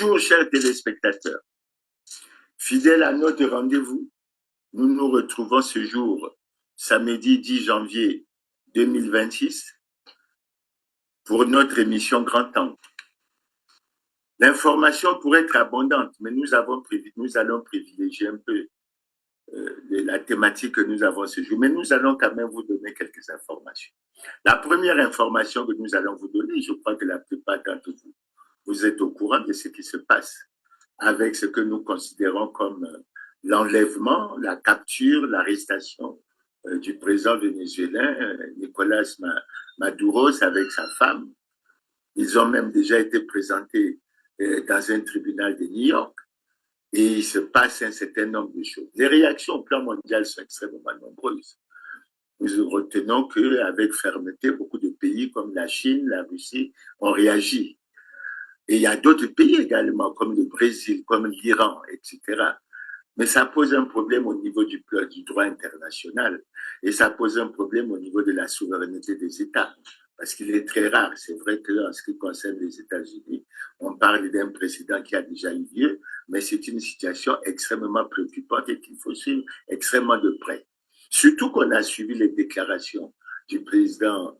Bonjour, chers téléspectateurs. Fidèles à notre rendez-vous, nous nous retrouvons ce jour, samedi 10 janvier 2026, pour notre émission Grand Angle. L'information pourrait être abondante, mais nous allons privilégier un peu la thématique que nous avons ce jour. Mais nous allons quand même vous donner quelques informations. La première information que nous allons vous donner, je crois que la plupart d'entre vous, vous êtes au courant de ce qui se passe avec ce que nous considérons comme l'enlèvement, la capture, l'arrestation du président vénézuélien Nicolas Maduro avec sa femme. Ils ont même déjà été présentés dans un tribunal de New York et il se passe un certain nombre de choses. Les réactions au plan mondial sont extrêmement nombreuses. Nous retenons qu'avec fermeté, beaucoup de pays comme la Chine, la Russie ont réagi. Et il y a d'autres pays également, comme le Brésil, comme l'Iran, etc. Mais ça pose un problème au niveau du droit international et ça pose un problème au niveau de la souveraineté des États. Parce qu'il est très rare, c'est vrai qu'en ce qui concerne les États-Unis, on parle d'un précédent qui a déjà eu lieu, mais c'est une situation extrêmement préoccupante et qu'il faut suivre extrêmement de près. Surtout qu'on a suivi les déclarations du président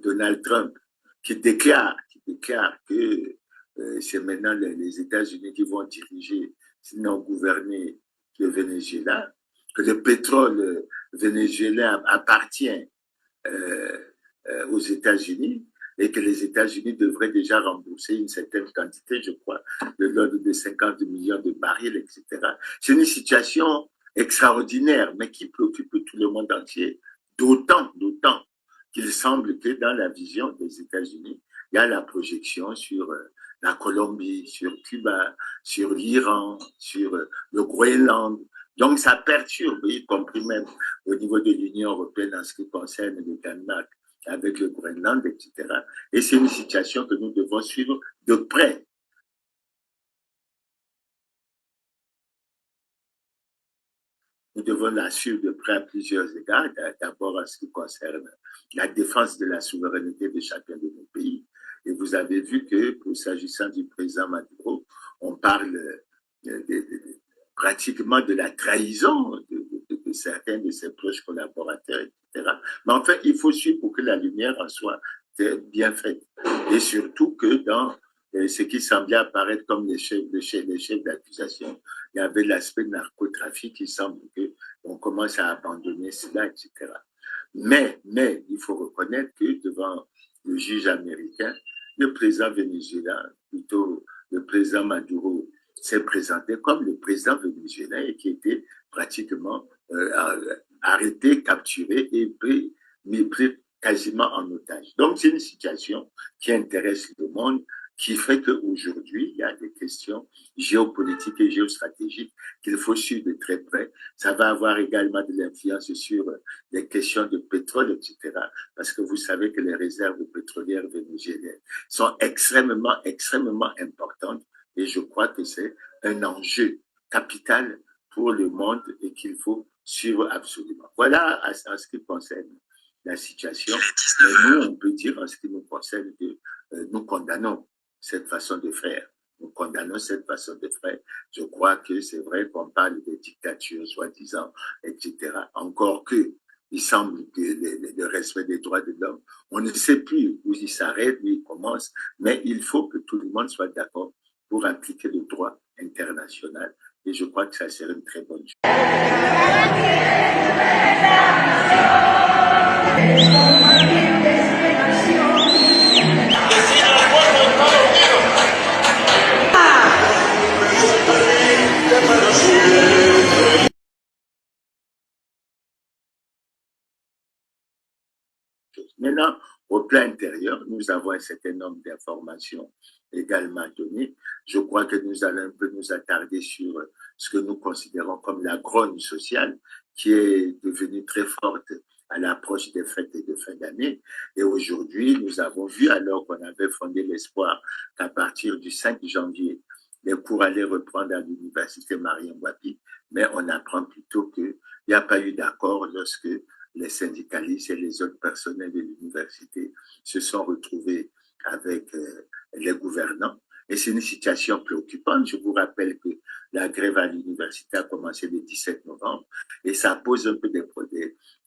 Donald Trump qui déclare que c'est maintenant les États-Unis qui vont diriger, sinon gouverner le Venezuela, que le pétrole vénézuélien appartient aux États-Unis et que les États-Unis devraient déjà rembourser une certaine quantité, je crois, de l'ordre de 50 millions de barils, etc. C'est une situation extraordinaire, mais qui préoccupe tout le monde entier, d'autant qu'il semble que dans la vision des États-Unis, il y a la projection sur la Colombie, sur Cuba, sur l'Iran, sur le Groenland. Donc ça perturbe, y compris même au niveau de l'Union européenne en ce qui concerne le Danemark avec le Groenland, etc. Et c'est une situation que nous devons suivre de près. Nous devons la suivre de près à plusieurs égards. D'abord en ce qui concerne la défense de la souveraineté de chacun de nos pays. Et vous avez vu que, pour s'agissant du président Maduro, on parle pratiquement de la trahison de certains de ses proches collaborateurs, etc. Mais en fait, il faut suivre pour que la lumière en soit bien faite. Et surtout que dans ce qui semblait apparaître comme les chefs d'accusation, il y avait l'aspect narcotrafic qui semble qu'on commence à abandonner cela, etc. Mais il faut reconnaître que devant le juge américain, le président vénézuélien, plutôt le président Maduro, s'est présenté comme le président vénézuélien et qui était pratiquement arrêté, capturé et pris quasiment en otage. Donc c'est une situation qui intéresse le monde, qui fait qu'aujourd'hui, il y a des questions géopolitiques et géostratégiques qu'il faut suivre de très près. Ça va avoir également de l'influence sur les questions de pétrole, etc. Parce que vous savez que les réserves pétrolières vénézuéliennes sont extrêmement importantes et je crois que c'est un enjeu capital pour le monde et qu'il faut suivre absolument. Voilà en ce qui concerne la situation. Mais nous, on peut dire en ce qui nous concerne que nous condamnons cette façon de faire. Nous condamnons cette façon de faire. Je crois que c'est vrai qu'on parle de dictature, soi-disant, etc. Encore que il semble que le respect des droits de l'homme, on ne sait plus où il s'arrête, où il commence, mais il faut que tout le monde soit d'accord pour appliquer le droit international. Et je crois que ça serait une très bonne chose. Maintenant, au plan intérieur, nous avons un certain nombre d'informations également données. Je crois que nous allons un peu nous attarder sur ce que nous considérons comme la grogne sociale qui est devenue très forte à l'approche des fêtes de fin d'année. Et aujourd'hui, nous avons vu, alors qu'on avait fondé l'espoir qu'à partir du 5 janvier, les cours allaient reprendre à l'université Marien Wapi, mais on apprend plutôt qu'il n'y a pas eu d'accord lorsque les syndicalistes et les autres personnels de l'université se sont retrouvés avec les gouvernants Et c'est une situation préoccupante. Je vous rappelle que la grève à l'université a commencé le 17 novembre et ça pose un peu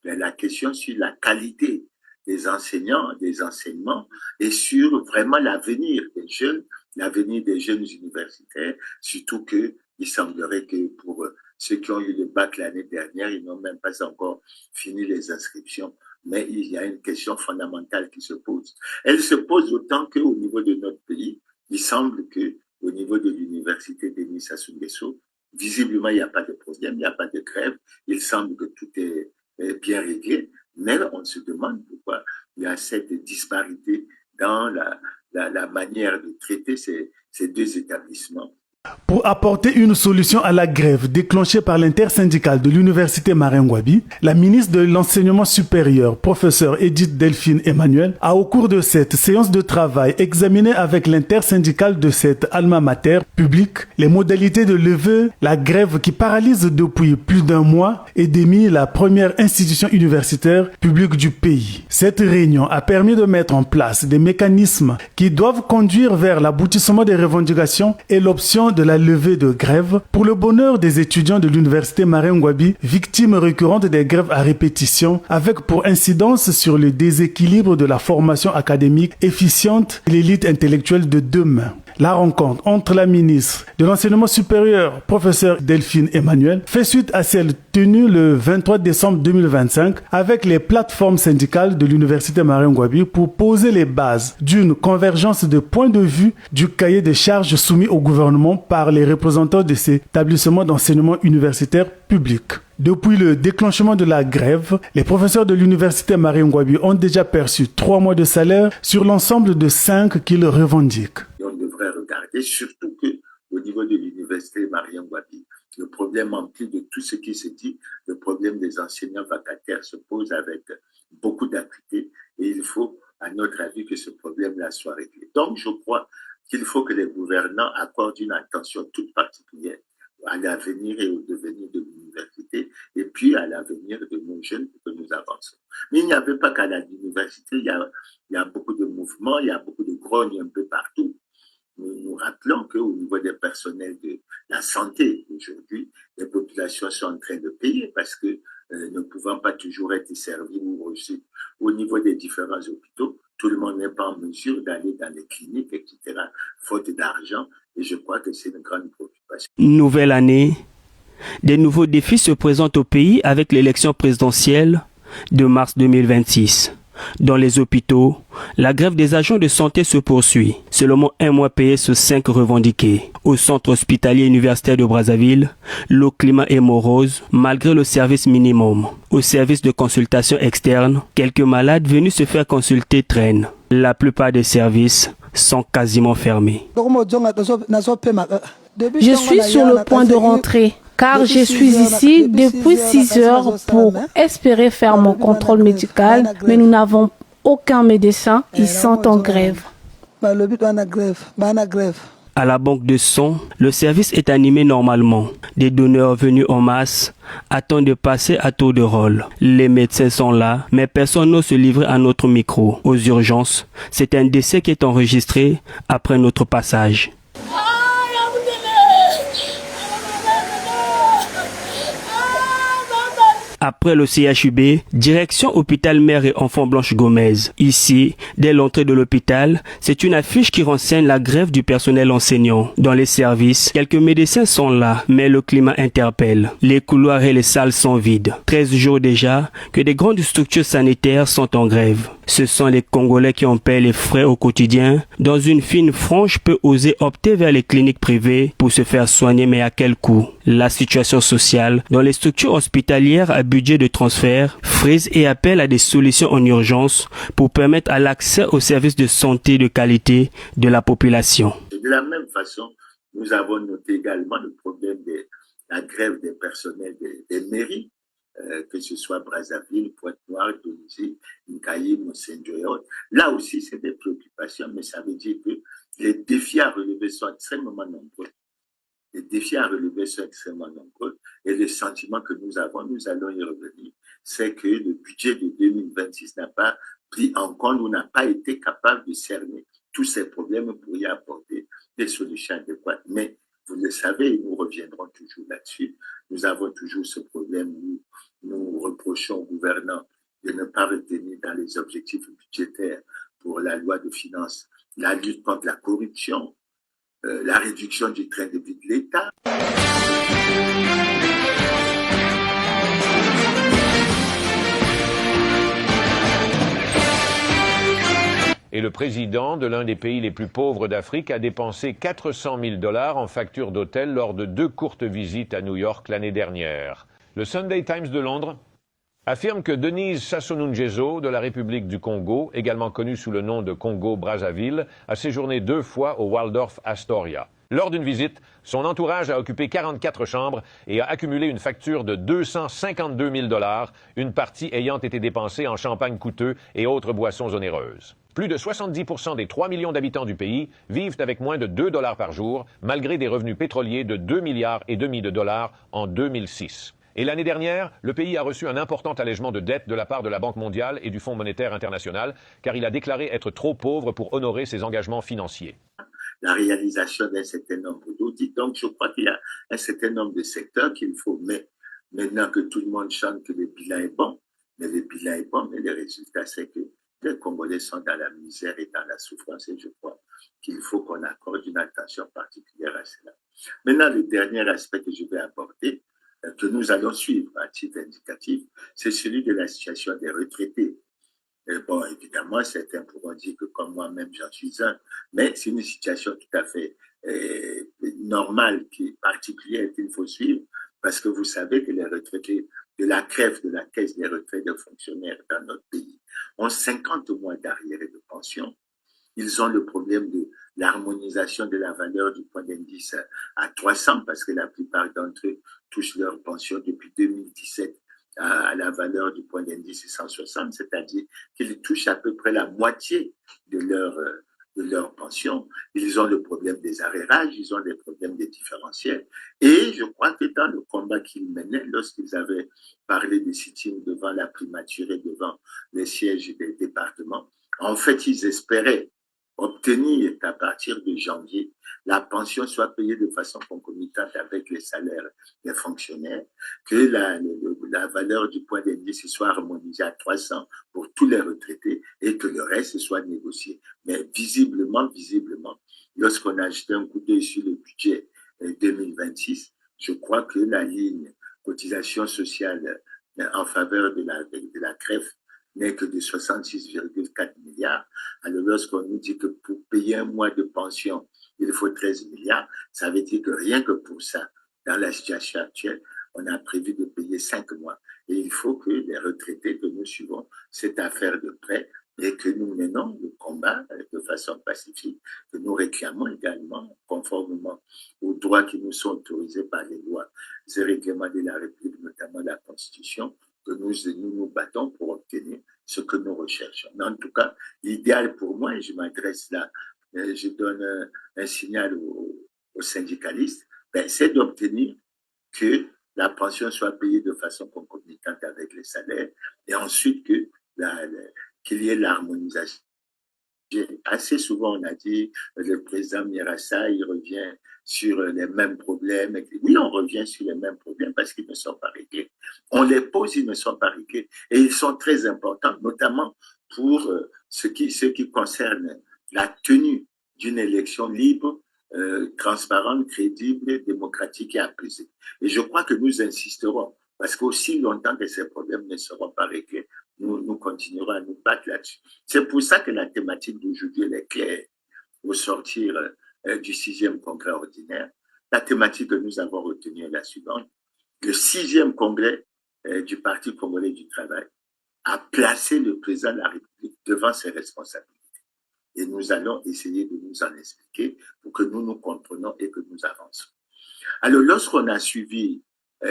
la question sur la qualité des enseignants, des enseignements et sur vraiment l'avenir des jeunes universitaires, surtout que il semblerait que pour ceux qui ont eu le bac l'année dernière, ils n'ont même pas encore fini les inscriptions. Mais il y a une question fondamentale qui se pose. Elle se pose autant qu'au niveau de notre pays, il semble que au niveau de l'université Denis Sassou Nguesso, visiblement, il n'y a pas de problème, il n'y a pas de grève. Il semble que tout est bien réglé, mais on se demande pourquoi il y a cette disparité dans la manière de traiter ces deux établissements. Pour apporter une solution à la grève déclenchée par l'intersyndicale de l'université Marengwabi, la ministre de l'Enseignement supérieur, professeure Edith Delphine Emmanuel, a au cours de cette séance de travail examiné avec l'intersyndicale de cette alma mater publique les modalités de lever la grève qui paralyse depuis plus d'un mois et démie la première institution universitaire publique du pays. Cette réunion a permis de mettre en place des mécanismes qui doivent conduire vers l'aboutissement des revendications et l'option de la levée de grève pour le bonheur des étudiants de l'université Marengwabi, victimes récurrentes des grèves à répétition, avec pour incidence sur le déséquilibre de la formation académique efficiente et l'élite intellectuelle de demain. La rencontre entre la ministre de l'Enseignement supérieur, professeure Delphine Emmanuel, fait suite à celle tenue le 23 décembre 2025 avec les plateformes syndicales de l'université Marengwabi pour poser les bases d'une convergence de points de vue du cahier de charges soumis au gouvernement par les représentants de ces établissements d'enseignement universitaire public. Depuis le déclenchement de la grève, les professeurs de l'université Marengwabi ont déjà perçu 3 mois de salaire sur l'ensemble de 5 qu'ils revendiquent. On devrait regarder, surtout qu'au niveau de l'université Marengwabi, le problème, en plus de tout ce qui se dit, le problème des enseignants vacataires se pose avec beaucoup d'acuité et il faut, à notre avis, que ce problème-là soit réglé. Donc, je crois qu'il faut que les gouvernants accordent une attention toute particulière à l'avenir et au devenir de l'université et puis à l'avenir de nos jeunes pour que nous avançons. Mais il n'y avait pas qu'à l'université, il y a beaucoup de mouvements, il y a beaucoup de grognes un peu partout. Nous rappelons qu'au niveau des personnels de la santé, aujourd'hui, les populations sont en train de payer parce que ne pouvant pas toujours être servis ou reçus au niveau des différents hôpitaux, tout le monde n'est pas en mesure d'aller dans les cliniques, etc., faute d'argent. Et je crois que c'est une grande préoccupation. Nouvelle année, des nouveaux défis se présentent au pays avec l'élection présidentielle de mars 2026. Dans les hôpitaux, la grève des agents de santé se poursuit. Seulement un mois payé sur 5 revendiqués. Au centre hospitalier universitaire de Brazzaville, le climat est morose malgré le service minimum. Au service de consultation externe, quelques malades venus se faire consulter traînent. La plupart des services sont quasiment fermés. Je suis sur le point de rentrer car je suis ici depuis 6 heures pour espérer faire mon contrôle médical, mais nous n'avons aucun médecin, ils sont en grève. À la banque de sang, le service est animé normalement. Des donneurs venus en masse attendent de passer à tour de rôle. Les médecins sont là, mais personne n'ose se livrer à notre micro. Aux urgences, c'est un décès qui est enregistré après notre passage. Après le CHUB, direction hôpital Mère et Enfant Blanche Gomez. Ici, dès l'entrée de l'hôpital, c'est une affiche qui renseigne la grève du personnel enseignant. Dans les services, quelques médecins sont là, mais le climat interpelle. Les couloirs et les salles sont vides. 13 jours déjà que des grandes structures sanitaires sont en grève. Ce sont les Congolais qui en paient les frais au quotidien. Dans une fine frange peut oser opter vers les cliniques privées pour se faire soigner, mais à quel coût? La situation sociale dans les structures hospitalières à budget de transfert frise et appelle à des solutions en urgence pour permettre à l'accès aux services de santé de qualité de la population. De la même façon, nous avons noté également le problème de la grève des personnels des mairies, que ce soit Brazzaville, Pointe-Noire, Tunisie, Nkaï, Mosendjo et autres. Là aussi, c'est des préoccupations, mais ça veut dire que les défis à relever sont extrêmement nombreux. Les défis à relever sont extrêmement nombreux et le sentiment que nous avons, nous allons y revenir, c'est que le budget de 2026 n'a pas pris en compte ou n'a pas été capable de cerner tous ces problèmes pour y apporter des solutions adéquates. Mais vous le savez, et nous reviendrons toujours là-dessus, nous avons toujours ce problème où nous reprochons aux gouvernants de ne pas retenir dans les objectifs budgétaires pour la loi de finances la lutte contre la corruption, la réduction du train de vie de l'État. Et le président de l'un des pays les plus pauvres d'Afrique a dépensé 400 000 $ en factures d'hôtel lors de 2 courtes visites à New York l'année dernière. Le Sunday Times de Londres affirme que Denise Sassou Nguesso de la République du Congo, également connue sous le nom de Congo-Brazzaville, a séjourné 2 fois au Waldorf Astoria. Lors d'une visite, son entourage a occupé 44 chambres et a accumulé une facture de 252 000 $, une partie ayant été dépensée en champagne coûteux et autres boissons onéreuses. Plus de 70% des 3 millions d'habitants du pays vivent avec moins de 2 $ par jour, malgré des revenus pétroliers de 2,5 milliards de dollars en 2006. Et l'année dernière, le pays a reçu un important allègement de dettes de la part de la Banque mondiale et du Fonds monétaire international, car il a déclaré être trop pauvre pour honorer ses engagements financiers. La réalisation d'un certain nombre d'audits. Donc, je crois qu'il y a un certain nombre de secteurs qu'il faut. Mais maintenant que tout le monde chante que le bilan est bon, mais le bilan est bon, mais le résultat, c'est que les Congolais sont dans la misère et dans la souffrance. Et je crois qu'il faut qu'on accorde une attention particulière à cela. Maintenant, le dernier aspect que je vais aborder, que nous allons suivre à titre indicatif, c'est celui de la situation des retraités. Et bon, évidemment, certains pourront dire que comme moi-même, j'en suis un, mais c'est une situation tout à fait normale, qui est particulière qu'il faut suivre, parce que vous savez que les retraités de la CREF, de la Caisse des retraites des fonctionnaires dans notre pays, ont 50 mois d'arriérés de pension. Ils ont le problème de l'harmonisation de la valeur du point d'indice à 300, parce que la plupart d'entre eux touchent leur pension depuis 2017 à la valeur du point d'indice 160, c'est-à-dire qu'ils touchent à peu près la moitié de leur pension. Ils ont le problème des arrérages, ils ont les problèmes des différentiels. Et je crois que dans le combat qu'ils menaient, lorsqu'ils avaient parlé des sit-ins devant la primature et devant les sièges des départements, en fait, ils espéraient obtenir qu'à partir de janvier, la pension soit payée de façon concomitante avec les salaires des fonctionnaires, que la valeur du point d'indice soit harmonisée à 300 pour tous les retraités et que le reste soit négocié. Mais visiblement, lorsqu'on a jeté un coup d'œil sur le budget 2026, je crois que la ligne cotisation sociale en faveur de la CREF n'est que de 66,4 milliards. Alors lorsqu'on nous dit que pour payer un mois de pension, il faut 13 milliards, ça veut dire que rien que pour ça, dans la situation actuelle, on a prévu de payer 5 mois. Et il faut que les retraités, que nous suivons cette affaire de près et que nous menons le combat de façon pacifique, que nous réclamons également, conformément aux droits qui nous sont autorisés par les lois et règlements de la République, notamment la Constitution, que nous battons pour obtenir ce que nous recherchons. Mais en tout cas, l'idéal pour moi, et je m'adresse là, je donne un signal aux syndicalistes, c'est d'obtenir que la pension soit payée de façon concomitante avec les salaires et ensuite qu'il y ait l'harmonisation. Assez souvent, on a dit, le président Mirassa, il revient sur les mêmes problèmes. Oui, on revient sur les mêmes problèmes parce qu'ils ne sont pas réglés. On les pose, ils ne sont pas réglés. Et ils sont très importants, notamment pour ce qui concerne la tenue d'une élection libre, transparente, crédible, démocratique et apaisée. Et je crois que nous insisterons, parce qu'aussi longtemps que ces problèmes ne seront pas réglés, nous continuerons à nous battre là-dessus. C'est pour ça que la thématique d'aujourd'hui est claire au sortir du 6e congrès ordinaire. La thématique que nous avons retenue est la suivante. Le 6e congrès du Parti congolais du travail a placé le président de la République devant ses responsabilités. Et nous allons essayer de nous en expliquer pour que nous nous comprenions et que nous avancions. Alors, lorsqu'on a suivi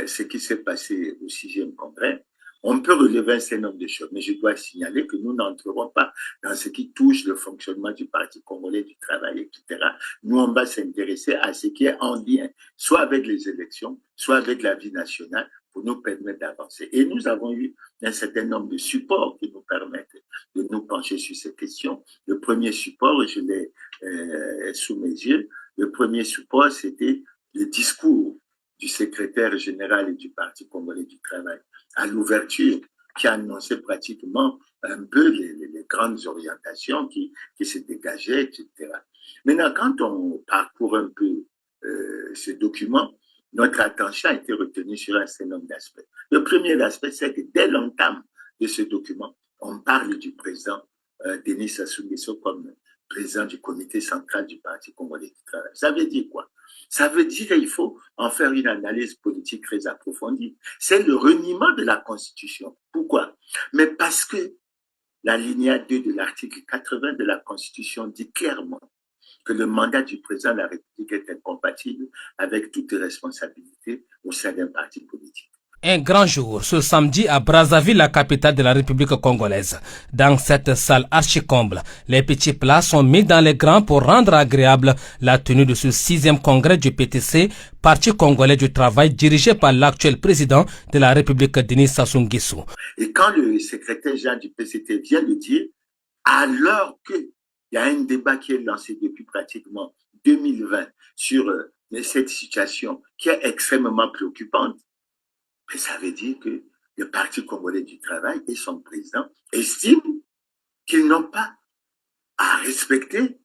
ce qui s'est passé au 6e congrès, on peut relever un certain nombre de choses, mais je dois signaler que nous n'entrerons pas dans ce qui touche le fonctionnement du Parti congolais du travail, etc. Nous, on va s'intéresser à ce qui est en lien, soit avec les élections, soit avec la vie nationale, pour nous permettre d'avancer. Et nous avons eu un certain nombre de supports qui nous permettent de nous pencher sur ces questions. Le premier support, je l'ai sous mes yeux, Le premier support, c'était le discours du secrétaire général du Parti congolais du travail à l'ouverture, qui annonçait pratiquement un peu les grandes orientations qui se dégageaient, etc. Maintenant, quand on parcourt un peu ce document, notre attention a été retenue sur un certain nombre d'aspects. Le premier aspect, c'est que dès l'entame de ce document, on parle du président Denis Sassou Nguesso comme président du comité central du Parti congolais du travail. Ça veut dire quoi? Ça veut dire qu'il faut en faire une analyse politique très approfondie. C'est le reniement de la Constitution. Pourquoi? Mais parce que l'alinéa 2 de l'article 80 de la Constitution dit clairement que le mandat du président de la République est incompatible avec toute responsabilité au sein d'un parti politique. Un grand jour, ce samedi à Brazzaville, la capitale de la République congolaise. Dans cette salle archi-comble, les petits plats sont mis dans les grands pour rendre agréable la tenue de ce 6e congrès du PTC, Parti congolais du travail, dirigé par l'actuel président de la République, Denis Sassou Nguesso. Et quand le secrétaire général du PCT vient de dire, alors qu'il y a un débat qui est lancé depuis pratiquement 2020 sur cette situation qui est extrêmement préoccupante, mais ça veut dire que le Parti congolais du travail et son président estiment qu'ils n'ont pas à respecter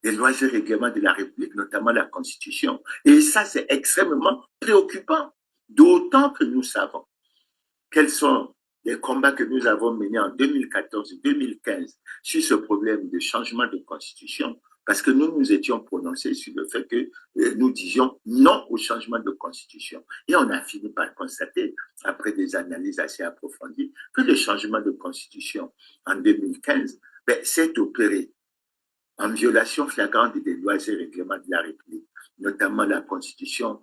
les lois et règlements de la République, notamment la Constitution. Et ça, c'est extrêmement préoccupant, d'autant que nous savons quels sont les combats que nous avons menés en 2014 et 2015 sur ce problème de changement de Constitution, parce que nous nous étions prononcés sur le fait que nous disions non au changement de Constitution. Et on a fini par constater, après des analyses assez approfondies, que le changement de Constitution en 2015 s'est opéré en violation flagrante des lois et règlements de la République, notamment la Constitution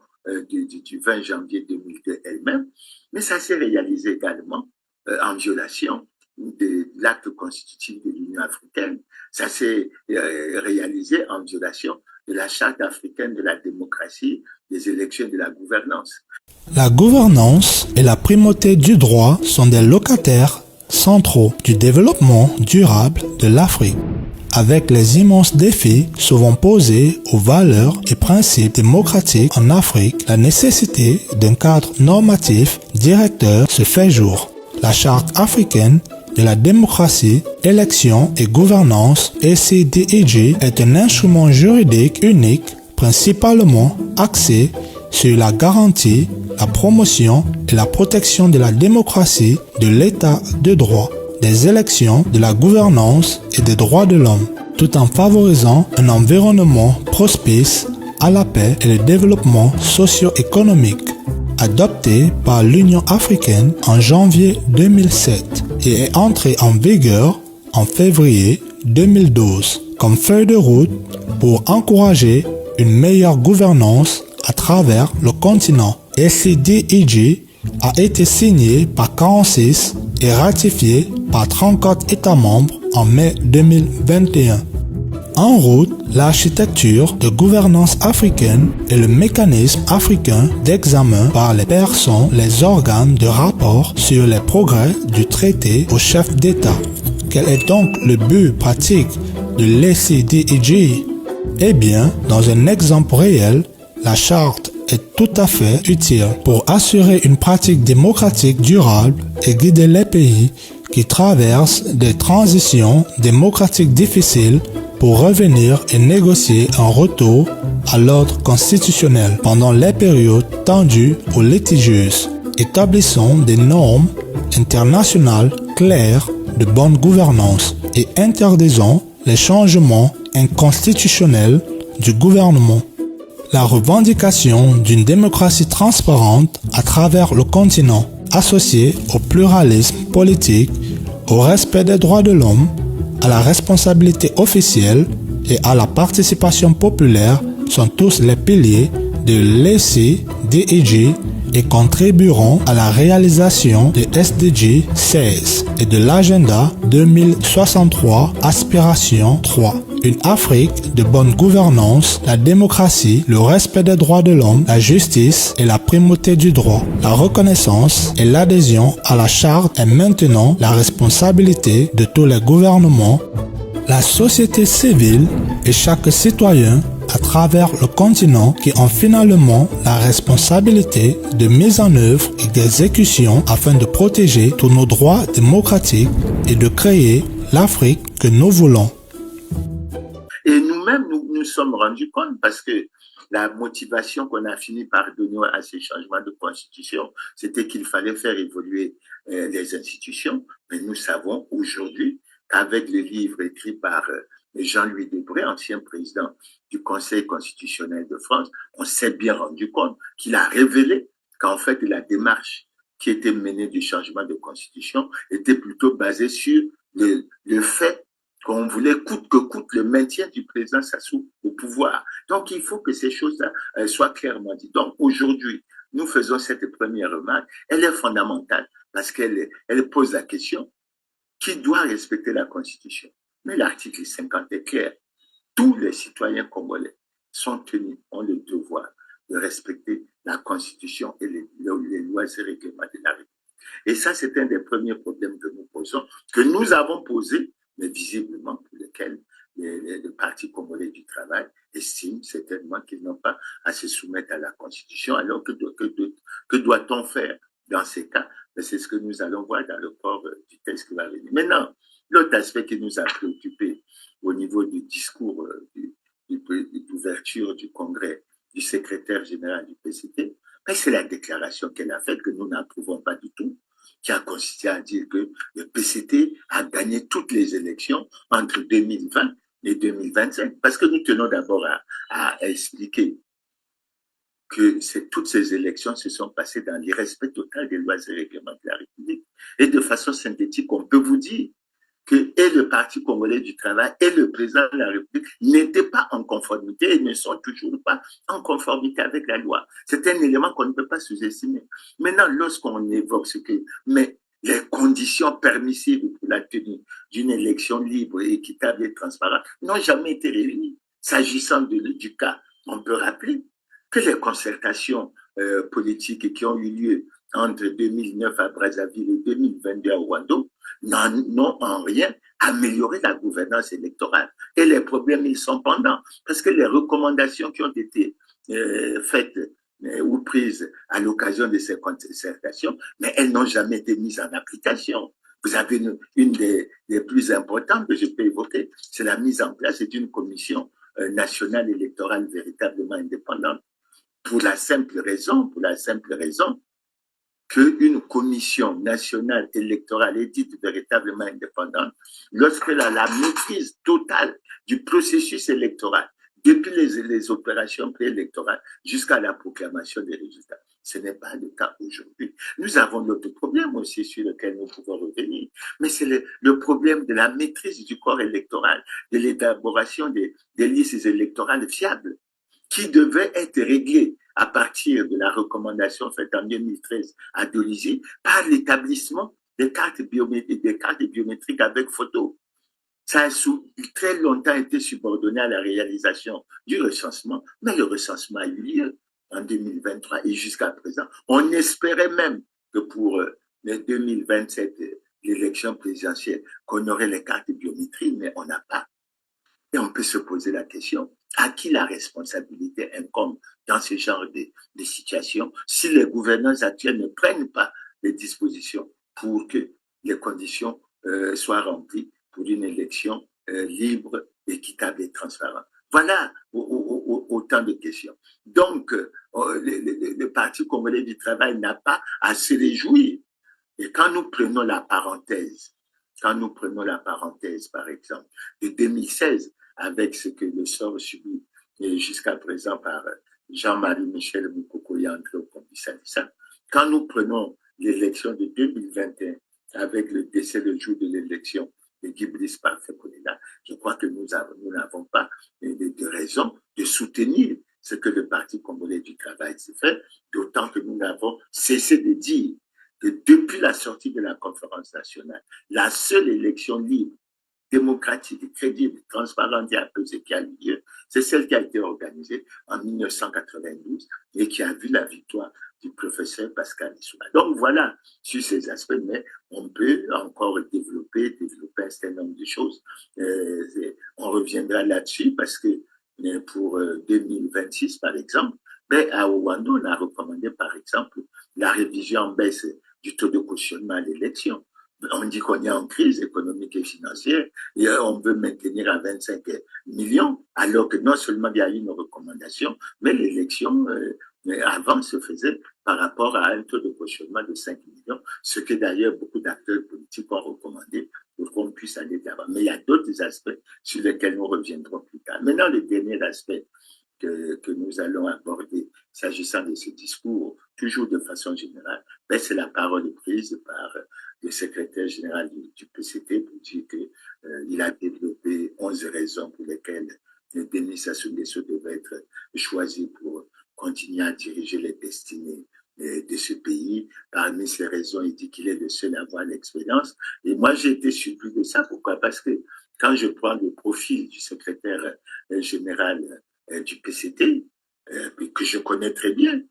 du 20 janvier 2002 elle-même, mais ça s'est réalisé également en violation de l'acte constitutif de l'Union africaine. Ça s'est réalisé en violation de la Charte africaine de la démocratie, des élections et de la gouvernance. La gouvernance et la primauté du droit sont des locataires centraux du développement durable de l'Afrique. Avec les immenses défis souvent posés aux valeurs et principes démocratiques en Afrique, la nécessité d'un cadre normatif directeur se fait jour. La Charte africaine de la démocratie, élection et gouvernance (CEDEG) est un instrument juridique unique principalement axé sur la garantie, la promotion et la protection de la démocratie, de l'état de droit, des élections, de la gouvernance et des droits de l'homme, tout en favorisant un environnement propice à la paix et le développement socio-économique. Adopté par l'Union africaine en janvier 2007 et est entré en vigueur en février 2012 comme feuille de route pour encourager une meilleure gouvernance à travers le continent. CEDEG a été signé par 46 et ratifié par 34 États membres en mai 2021. En route, l'architecture de gouvernance africaine et le mécanisme africain d'examen par les personnes, les organes de rapport sur les progrès du traité au chef d'État. Quel est donc le but pratique de l'CEDEG? Eh bien, dans un exemple réel, la charte est tout à fait utile pour assurer une pratique démocratique durable et guider les pays qui traversent des transitions démocratiques difficiles pour revenir et négocier un retour à l'ordre constitutionnel pendant les périodes tendues ou litigieuses, établissant des normes internationales claires de bonne gouvernance et interdisant les changements inconstitutionnels du gouvernement. La revendication d'une démocratie transparente à travers le continent, associée au pluralisme politique, au respect des droits de l'homme, à la responsabilité officielle et à la participation populaire sont tous les piliers de l'CEDEG et contribueront à la réalisation des SDG 16 et de l'agenda 2063 Aspiration 3. Une Afrique de bonne gouvernance, la démocratie, le respect des droits de l'homme, la justice et la primauté du droit. La reconnaissance et l'adhésion à la charte est maintenant la responsabilité de tous les gouvernements. La société civile et chaque citoyen à travers le continent qui ont finalement la responsabilité de mise en œuvre et d'exécution afin de protéger tous nos droits démocratiques et de créer l'Afrique que nous voulons. Et nous-mêmes, nous sommes rendus compte parce que la motivation qu'on a fini par donner à ces changements de constitution, c'était qu'il fallait faire évoluer les institutions. Mais nous savons aujourd'hui qu'avec le livre écrit par Jean-Louis Debré, ancien président du Conseil constitutionnel de France, on s'est bien rendu compte qu'il a révélé qu'en fait, la démarche qui était menée du changement de constitution était plutôt basée sur le fait qu'on voulait coûte que coûte le maintien du président Sassou au pouvoir. Donc, il faut que ces choses-là soient clairement dites. Donc, aujourd'hui, nous faisons cette première remarque. Elle est fondamentale parce qu'elle pose la question qui doit respecter la Constitution. Mais l'article 50 est clair. Tous les citoyens congolais sont tenus, ont le devoir de respecter la Constitution et les lois et règlements de la République. Et ça, c'est un des premiers problèmes que nous posons, que nous avons posé, mais visiblement pour lesquels le Parti congolais du travail estime certainement qu'ils n'ont pas à se soumettre à la Constitution. Alors que doit-on faire dans ces cas? C'est ce que nous allons voir dans le corps du texte qui va venir. Maintenant, l'autre aspect qui nous a préoccupés au niveau du discours d'ouverture du congrès du secrétaire général du PCT, c'est la déclaration qu'elle a faite que nous n'approuvons pas du tout, qui a consisté à dire que le PCT a gagné toutes les élections entre 2020 et 2025. Parce que nous tenons d'abord à expliquer que toutes ces élections se sont passées dans l'irrespect total des lois et règlements de la République. Et de façon synthétique, on peut vous dire que et le Parti congolais du travail et le président de la République n'étaient pas en conformité et ne sont toujours pas en conformité avec la loi. C'est un élément qu'on ne peut pas sous-estimer. Maintenant, lorsqu'on évoque mais les conditions permissibles pour la tenue d'une élection libre, équitable et transparente n'ont jamais été réunies. S'agissant du cas, on peut rappeler que les concertations politiques qui ont eu lieu entre 2009 à Brazzaville et 2022 à Rwanda n'ont en rien amélioré la gouvernance électorale. Et les problèmes, ils sont pendants. Parce que les recommandations qui ont été faites ou prises à l'occasion de ces concertations, mais elles n'ont jamais été mises en application. Vous avez une des plus importantes que je peux évoquer, c'est la mise en place d'une commission nationale électorale véritablement indépendante. Pour la simple raison qu'une commission nationale électorale est dite véritablement indépendante lorsque la maîtrise totale du processus électoral, depuis les opérations préélectorales jusqu'à la proclamation des résultats. Ce n'est pas le cas aujourd'hui. Nous avons d'autres problèmes aussi sur lesquels nous pouvons revenir, mais c'est le problème de la maîtrise du corps électoral, de l'élaboration des listes électorales fiables, qui devait être réglé à partir de la recommandation faite en 2013 à Dolisie par l'établissement des cartes biométriques avec photo. Ça a très longtemps été subordonné à la réalisation du recensement, mais le recensement a eu lieu en 2023 et jusqu'à présent. On espérait même que pour les 2027, l'élection présidentielle, qu'on aurait les cartes biométriques, mais on n'a pas. Et on peut se poser la question, à qui la responsabilité incombe dans ce genre de situation si les gouvernants actuels ne prennent pas les dispositions pour que les conditions soient remplies pour une élection libre, équitable et transparente. Voilà autant de questions. Donc, le Parti congolais du travail n'a pas à se réjouir. Et quand nous prenons la parenthèse, par exemple, de 2016, avec ce que le sort subi jusqu'à présent par Jean-Marie Michel Moukoko entré au Combisa, quand nous prenons l'élection de 2021 avec le décès le jour de l'élection de Guy Brice Parfait-Kolela, je crois que nous n'avons pas de raison de soutenir ce que le Parti congolais du travail s'est fait, d'autant que nous n'avons cessé de dire que depuis la sortie de la conférence nationale, la seule élection libre, démocratique, crédible, transparente et apaisée qui a eu lieu, c'est celle qui a été organisée en 1992 et qui a vu la victoire du professeur Pascal Lissouba. Donc voilà, sur ces aspects, mais on peut encore développer un certain nombre de choses. On reviendra là-dessus parce que pour 2026, par exemple, mais à Ouando, on a recommandé, par exemple, la révision en baisse du taux de cautionnement à l'élection. On dit qu'on est en crise économique et financière et on veut maintenir à 25 millions, alors que non seulement il y a eu une recommandation, mais l'élection avant se faisait par rapport à un taux de cautionnement de 5 millions, ce que d'ailleurs beaucoup d'acteurs politiques ont recommandé pour qu'on puisse aller de l'avant. Mais il y a d'autres aspects sur lesquels nous reviendrons plus tard. Maintenant, le dernier aspect que nous allons aborder s'agissant de ce discours, toujours de façon générale, ben c'est la parole prise par le secrétaire général du PCT pour dire qu'il a développé 11 raisons pour lesquelles Denis Sassou Nguesso devait être choisi pour continuer à diriger les destinées de ce pays. Parmi ces raisons, il dit qu'il est le seul à avoir l'expérience. Et moi, j'ai été surpris de ça. Pourquoi? Parce que quand je prends le profil du secrétaire général du PCT, que je connais très bien,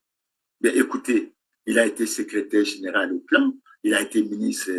mais écoutez, il a été secrétaire général au plan, il a été ministre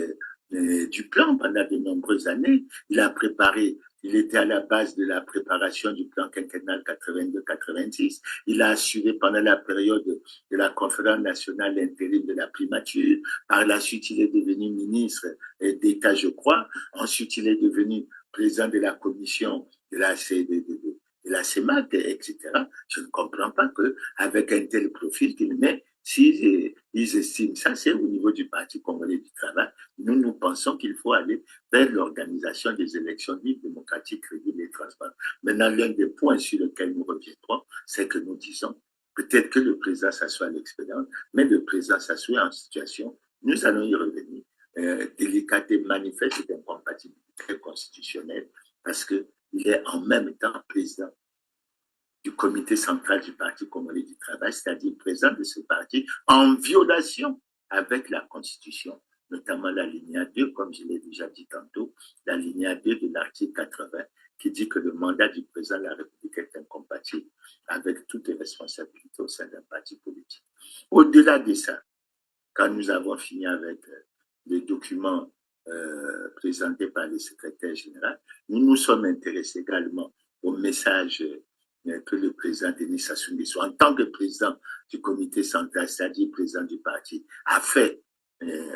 du plan pendant de nombreuses années, il était à la base de la préparation du plan quinquennal 82-86, il a assuré pendant la période de la conférence nationale intérim de la primature, par la suite il est devenu ministre d'État, je crois, ensuite il est devenu président de la commission de la CEMAC, etc. Je ne comprends pas qu'avec un tel profil qu'il met, s'ils estiment ça, c'est au niveau du Parti congolais du travail. Nous pensons qu'il faut aller vers l'organisation des élections libres, démocratiques, crédibles et transparentes. Maintenant, l'un des points sur lesquels nous reviendrons, c'est que nous disons, peut-être que le président s'assoit à l'expérience, mais le président s'assoit en situation, nous allons y revenir, délicate et manifeste d'incompatibilité constitutionnelle, parce qu'il est en même temps président du comité central du Parti congolais du travail, c'est-à-dire président de ce parti, en violation avec la Constitution, notamment la lignée 2, comme je l'ai déjà dit tantôt, la lignée 2 de l'article 80, qui dit que le mandat du président de la République est incompatible avec toutes les responsabilités au sein d'un parti politique. Au-delà de ça, quand nous avons fini avec les documents présentés par le secrétaire général, nous nous sommes intéressés également au message que le président Denis Sassou Nguesso, en tant que président du comité central, c'est-à-dire président du parti, a fait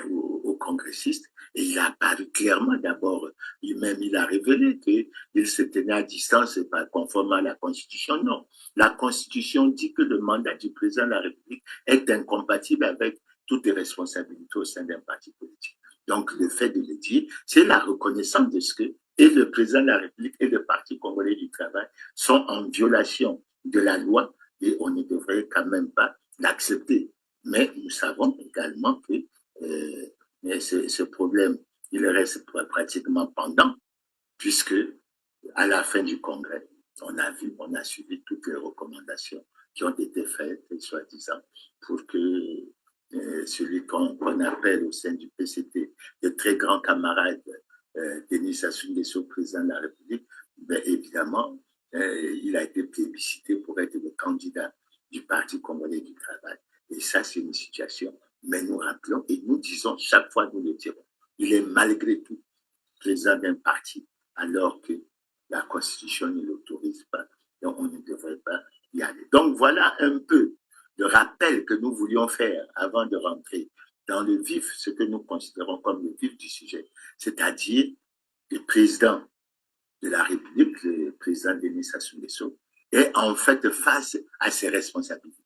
aux congressistes. Et il a apparu clairement, d'abord, lui-même, il a révélé qu'il se tenait à distance et pas conforme à la Constitution. Non. La Constitution dit que le mandat du président de la République est incompatible avec toutes les responsabilités au sein d'un parti politique. Donc, le fait de le dire, c'est la reconnaissance de ce que et le président de la République et le Parti congolais du travail sont en violation de la loi et on ne devrait quand même pas l'accepter. Mais nous savons également que ce problème, il reste pratiquement pendant, puisque à la fin du congrès, on a suivi toutes les recommandations qui ont été faites, soi-disant, pour que celui qu'on appelle au sein du PCT, de très grands camarades, Denis Sassou Nguesso, président de la République, ben évidemment, il a été plébiscité pour être le candidat du Parti congolais du travail. Et ça, c'est une situation. Mais nous rappelons et nous disons, chaque fois nous le dirons, il est malgré tout président d'un parti, alors que la Constitution ne l'autorise pas. Donc, on ne devrait pas y aller. Donc, voilà un peu le rappel que nous voulions faire avant de rentrer dans le vif, ce que nous considérons comme le vif du sujet, c'est-à-dire le président de la République, le président Denis Sassou Nguesso, est en fait face à ses responsabilités.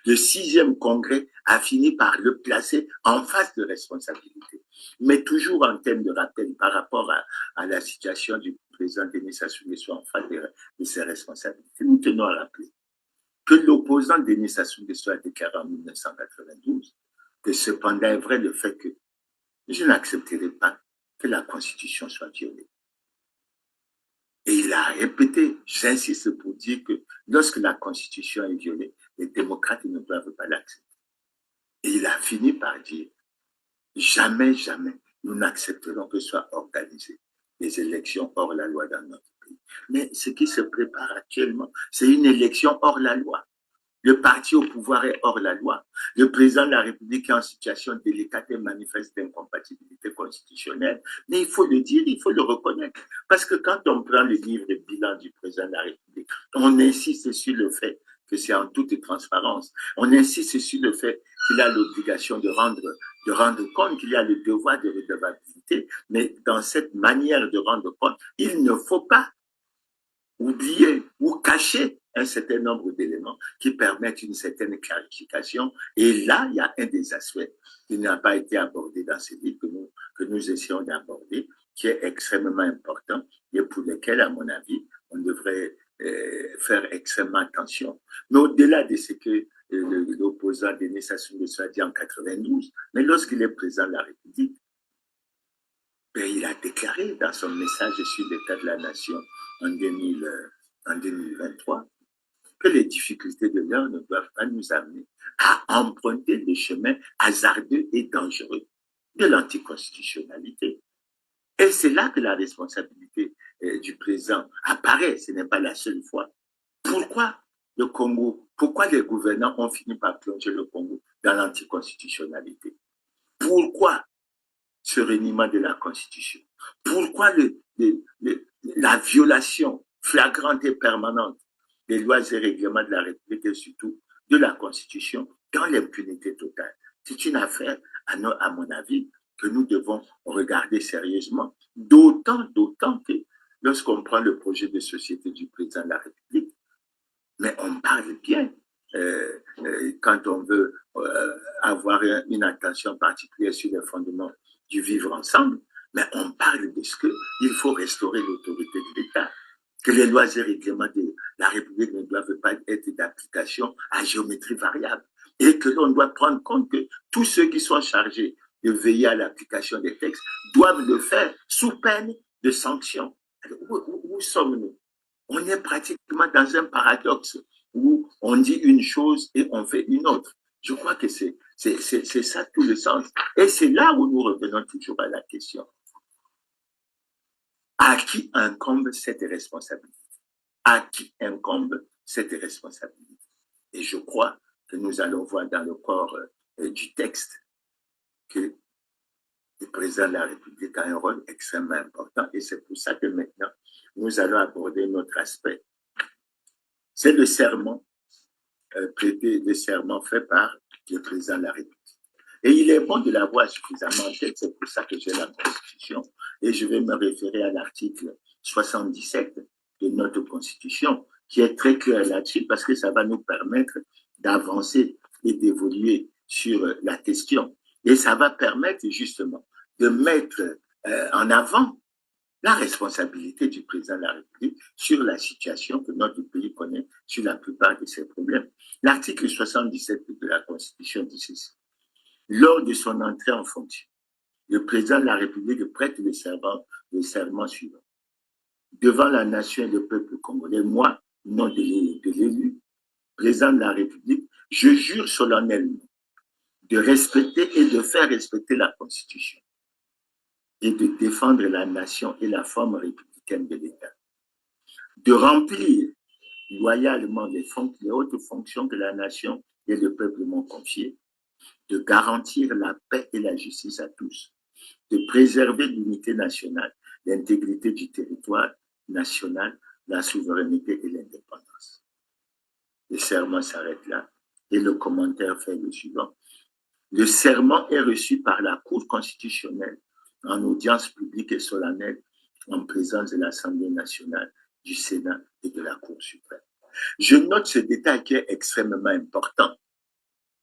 Le 6e congrès a fini par le placer en face de responsabilité. Mais toujours en termes de rappel par rapport à la situation du président Denis Sassou Nguesso en face de ses responsabilités, nous tenons à rappeler que l'opposant Denis Sassou Nguesso a déclaré en 1992 que cependant est vrai le fait que je n'accepterai pas que la Constitution soit violée. Et il a répété, j'insiste pour dire que lorsque la Constitution est violée, les démocrates ne doivent pas l'accepter. Et il a fini par dire, jamais, jamais, nous n'accepterons que soient organisées des élections hors la loi dans notre pays. Mais ce qui se prépare actuellement, c'est une élection hors la loi. Le parti au pouvoir est hors la loi. Le président de la République est en situation délicate et manifeste d'incompatibilité constitutionnelle. Mais il faut le dire, il faut le reconnaître. Parce que quand on prend le livre de bilan du président de la République, on insiste sur le fait que c'est en toute transparence. On insiste sur le fait qu'il a l'obligation de rendre compte, qu'il a le devoir de redevabilité. Mais dans cette manière de rendre compte, il ne faut pas oublier ou cacher un certain nombre d'éléments qui permettent une certaine clarification. Et là, il y a un des aspects qui n'a pas été abordé dans ce livre que nous essayons d'aborder, qui est extrêmement important et pour lequel, à mon avis, on devrait faire extrêmement attention. Mais au-delà de ce que l'opposant Denis Sassou Nguesso a dit en 92, mais lorsqu'il est président de la République, il a déclaré dans son message sur l'état de la nation en 2023 que les difficultés de l'heure ne doivent pas nous amener à emprunter des chemins hasardeux et dangereux de l'anticonstitutionnalité. Et c'est là que la responsabilité du président apparaît, ce n'est pas la seule fois. Pourquoi le Congo, pourquoi les gouvernants ont fini par plonger le Congo dans l'anticonstitutionnalité? Pourquoi ce reniement de la Constitution? Pourquoi la violation flagrante et permanente des lois et règlements de la République et surtout de la Constitution dans l'impunité totale? C'est une affaire, à mon avis, que nous devons regarder sérieusement, d'autant que lorsqu'on prend le projet de société du président de la République, mais on parle bien quand on veut avoir une attention particulière sur les fondements du vivre ensemble, mais on parle de ce qu'il faut restaurer l'autorité de l'État, que les lois et règlements de la République ne doivent pas être d'application à géométrie variable et que l'on doit prendre compte que tous ceux qui sont chargés de veiller à l'application des textes doivent le faire sous peine de sanctions. Alors, où sommes-nous? On est pratiquement dans un paradoxe où on dit une chose et on fait une autre. Je crois que c'est ça tout le sens. Et c'est là où nous revenons toujours à la question. À qui incombe cette responsabilité? À qui incombe cette responsabilité? Et je crois que nous allons voir dans le corps du texte que le président de la République a un rôle extrêmement important. Et c'est pour ça que maintenant, nous allons aborder notre aspect. C'est le serment prêté, le serment fait par le président de la République. Et il est bon de l'avoir suffisamment en tête, c'est pour ça que j'ai la Constitution. Et je vais me référer à l'article 77 de notre Constitution, qui est très clair là-dessus, parce que ça va nous permettre d'avancer et d'évoluer sur la question. Et ça va permettre justement de mettre en avant la responsabilité du président de la République sur la situation que notre pays connaît sur la plupart de ses problèmes. L'article 77 de la Constitution dit ceci. Lors de son entrée en fonction, le président de la République prête le serment suivant. Devant la nation et le peuple congolais, moi, nom de l'élu, président de la République, je jure solennellement de respecter et de faire respecter la Constitution et de défendre la nation et la forme républicaine de l'État, de remplir loyalement les hautes fonctions que la nation et le peuple m'ont confiées, de garantir la paix et la justice à tous, de préserver l'unité nationale, l'intégrité du territoire national, la souveraineté et l'indépendance. Le serment s'arrête là et le commentaire fait le suivant. Le serment est reçu par la Cour constitutionnelle en audience publique et solennelle en présence de l'Assemblée nationale, du Sénat et de la Cour suprême. Je note ce détail qui est extrêmement important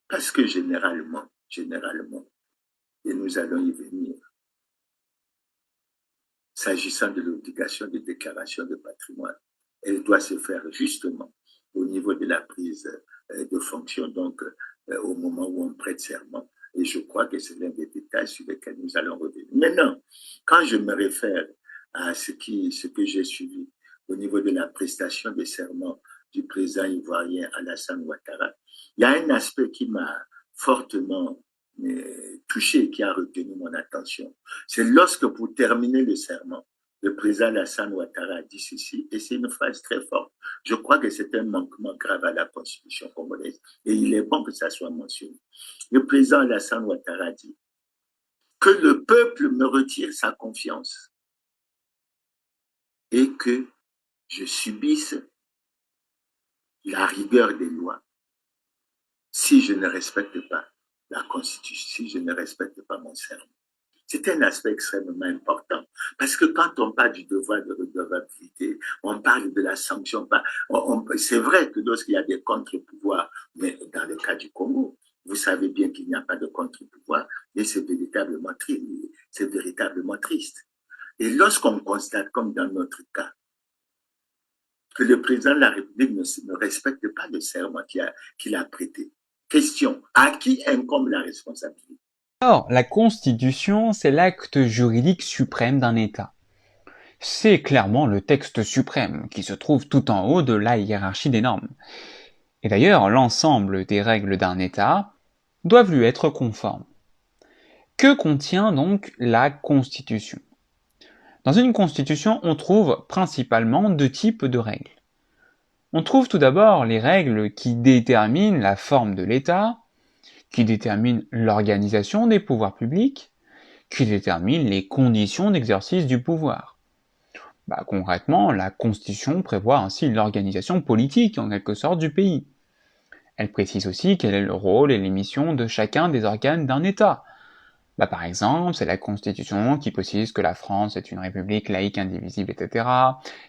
parce que généralement, et nous allons y venir, s'agissant de l'obligation de déclaration de patrimoine, elle doit se faire justement au niveau de la prise de fonction, donc au moment où on prête serment. Et je crois que c'est l'un des détails sur lesquels nous allons revenir. Maintenant, quand je me réfère à ce que j'ai suivi au niveau de la prestation de serment du président ivoirien Alassane Ouattara, il y a un aspect qui m'a fortement touché, qui a retenu mon attention. C'est lorsque, pour terminer le serment, Le président Alassane Ouattara a dit ceci, et c'est une phrase très forte. Je crois que c'est un manquement grave à la Constitution congolaise, et il est bon que ça soit mentionné. Le président Alassane Ouattara a dit que le peuple me retire sa confiance et que je subisse la rigueur des lois si je ne respecte pas la Constitution, si je ne respecte pas mon serment. C'est un aspect extrêmement important parce que quand on parle du devoir de redevabilité, on parle de la sanction. C'est vrai que lorsqu'il y a des contre-pouvoirs, mais dans le cas du Congo, vous savez bien qu'il n'y a pas de contre-pouvoir et c'est véritablement triste. Et lorsqu'on constate, comme dans notre cas, que le président de la République ne respecte pas le serment qu'il a prêté, question, à qui incombe la responsabilité? Or, la Constitution, c'est l'acte juridique suprême d'un État. C'est clairement le texte suprême qui se trouve tout en haut de la hiérarchie des normes. Et d'ailleurs, l'ensemble des règles d'un État doivent lui être conformes. Que contient donc la Constitution? Dans une Constitution, on trouve principalement deux types de règles. On trouve tout d'abord les règles qui déterminent la forme de l'État, qui déterminent l'organisation des pouvoirs publics, qui déterminent les conditions d'exercice du pouvoir. Concrètement, la Constitution prévoit ainsi l'organisation politique, en quelque sorte, du pays. Elle précise aussi quel est le rôle et les missions de chacun des organes d'un État. Par exemple, c'est la Constitution qui précise que la France est une république laïque, indivisible, etc.,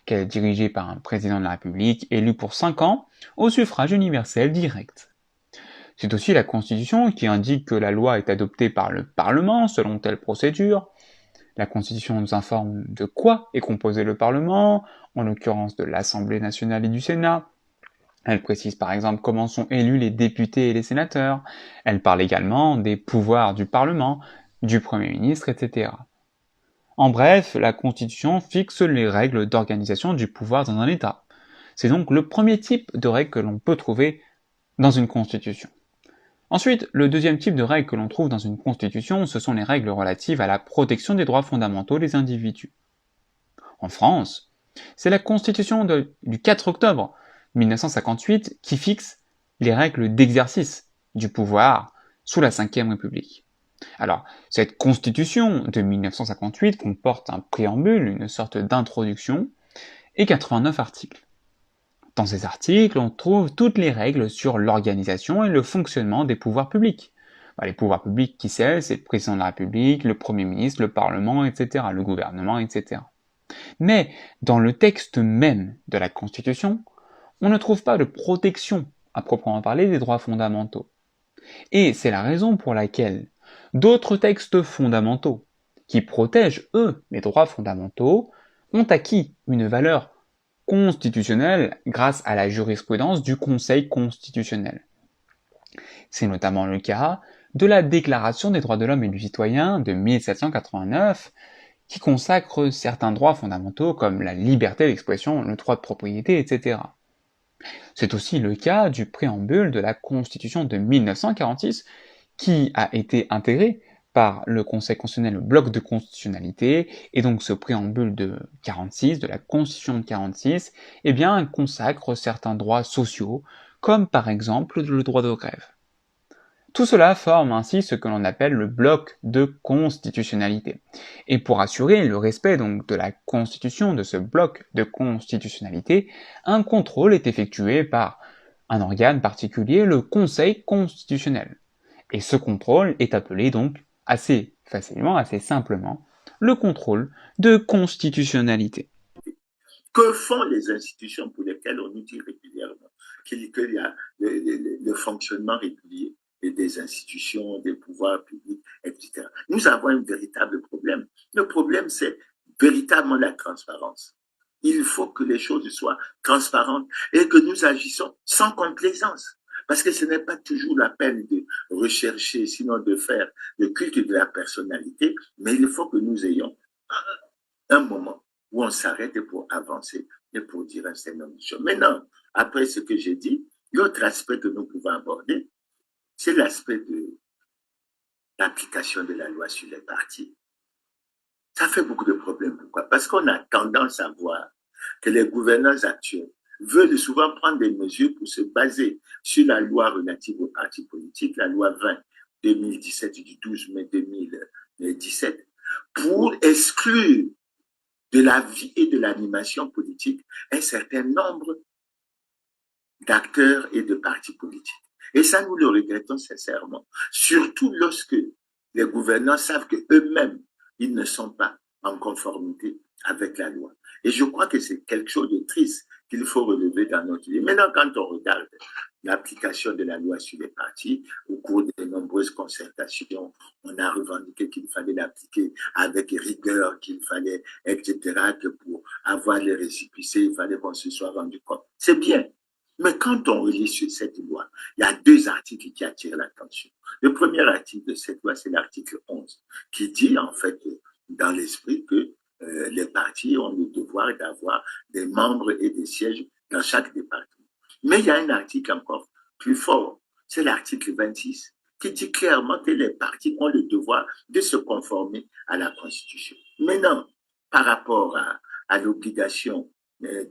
qu'elle est dirigée par un président de la République élu pour 5 ans au suffrage universel direct. C'est aussi la Constitution qui indique que la loi est adoptée par le Parlement selon telle procédure. La Constitution nous informe de quoi est composé le Parlement, en l'occurrence de l'Assemblée nationale et du Sénat. Elle précise par exemple comment sont élus les députés et les sénateurs. Elle parle également des pouvoirs du Parlement, du Premier ministre, etc. En bref, la Constitution fixe les règles d'organisation du pouvoir dans un État. C'est donc le premier type de règles que l'on peut trouver dans une Constitution. Ensuite, le deuxième type de règles que l'on trouve dans une Constitution, ce sont les règles relatives à la protection des droits fondamentaux des individus. En France, c'est la Constitution du 4 octobre 1958 qui fixe les règles d'exercice du pouvoir sous la Ve République. Alors, cette Constitution de 1958 comporte un préambule, une sorte d'introduction, et 89 articles. Dans ces articles, on trouve toutes les règles sur l'organisation et le fonctionnement des pouvoirs publics. Les pouvoirs publics, qui c'est le président de la République, le Premier ministre, le Parlement, etc., le gouvernement, etc. Mais dans le texte même de la Constitution, on ne trouve pas de protection à proprement parler des droits fondamentaux. Et c'est la raison pour laquelle d'autres textes fondamentaux, qui protègent, eux, les droits fondamentaux, ont acquis une valeur constitutionnelle grâce à la jurisprudence du Conseil constitutionnel. C'est notamment le cas de la Déclaration des droits de l'homme et du citoyen de 1789, qui consacre certains droits fondamentaux comme la liberté d'expression, le droit de propriété, etc. C'est aussi le cas du préambule de la Constitution de 1946, qui a été intégré par le Conseil constitutionnel, le bloc de constitutionnalité, et donc ce préambule de 46, de la Constitution de 46, consacre certains droits sociaux, comme par exemple le droit de grève. Tout cela forme ainsi ce que l'on appelle le bloc de constitutionnalité. Et pour assurer le respect donc de la Constitution, de ce bloc de constitutionnalité, un contrôle est effectué par un organe particulier, le Conseil constitutionnel. Et ce contrôle est appelé donc assez facilement, assez simplement, le contrôle de constitutionnalité. Que font les institutions pour lesquelles on nous dit régulièrement qu'il y a le fonctionnement régulier des institutions, des pouvoirs publics, etc. Nous avons un véritable problème. Le problème, c'est véritablement la transparence. Il faut que les choses soient transparentes et que nous agissons sans complaisance. Parce que ce n'est pas toujours la peine de rechercher, sinon de faire le culte de la personnalité, mais il faut que nous ayons un moment où on s'arrête pour avancer et pour dire un certain nombre de choses. Maintenant, après ce que j'ai dit, l'autre aspect que nous pouvons aborder, c'est l'aspect de l'application de la loi sur les partis. Ça fait beaucoup de problèmes. Pourquoi? Parce qu'on a tendance à voir que les gouverneurs actuels veulent souvent prendre des mesures pour se baser sur la loi relative aux partis politiques, la loi 20-2017 du 12 mai 2017, pour exclure de la vie et de l'animation politique un certain nombre d'acteurs et de partis politiques. Et ça, nous le regrettons sincèrement, surtout lorsque les gouvernants savent qu'eux-mêmes, ils ne sont pas en conformité avec la loi. Et je crois que c'est quelque chose de triste qu'il faut relever dans notre vie. Maintenant, quand on regarde l'application de la loi sur les partis, au cours des nombreuses concertations, on a revendiqué qu'il fallait l'appliquer avec rigueur, qu'il fallait, etc., que pour avoir les récépissés, il fallait qu'on se soit rendu compte. C'est bien. Mais quand on relit sur cette loi, il y a 2 articles qui attirent l'attention. Le premier article de cette loi, c'est l'article 11, qui dit en fait dans l'esprit que les partis ont le devoir d'avoir des membres et des sièges dans chaque département. Mais il y a un article encore plus fort, c'est l'article 26, qui dit clairement que les partis ont le devoir de se conformer à la Constitution. Maintenant, par rapport à l'obligation de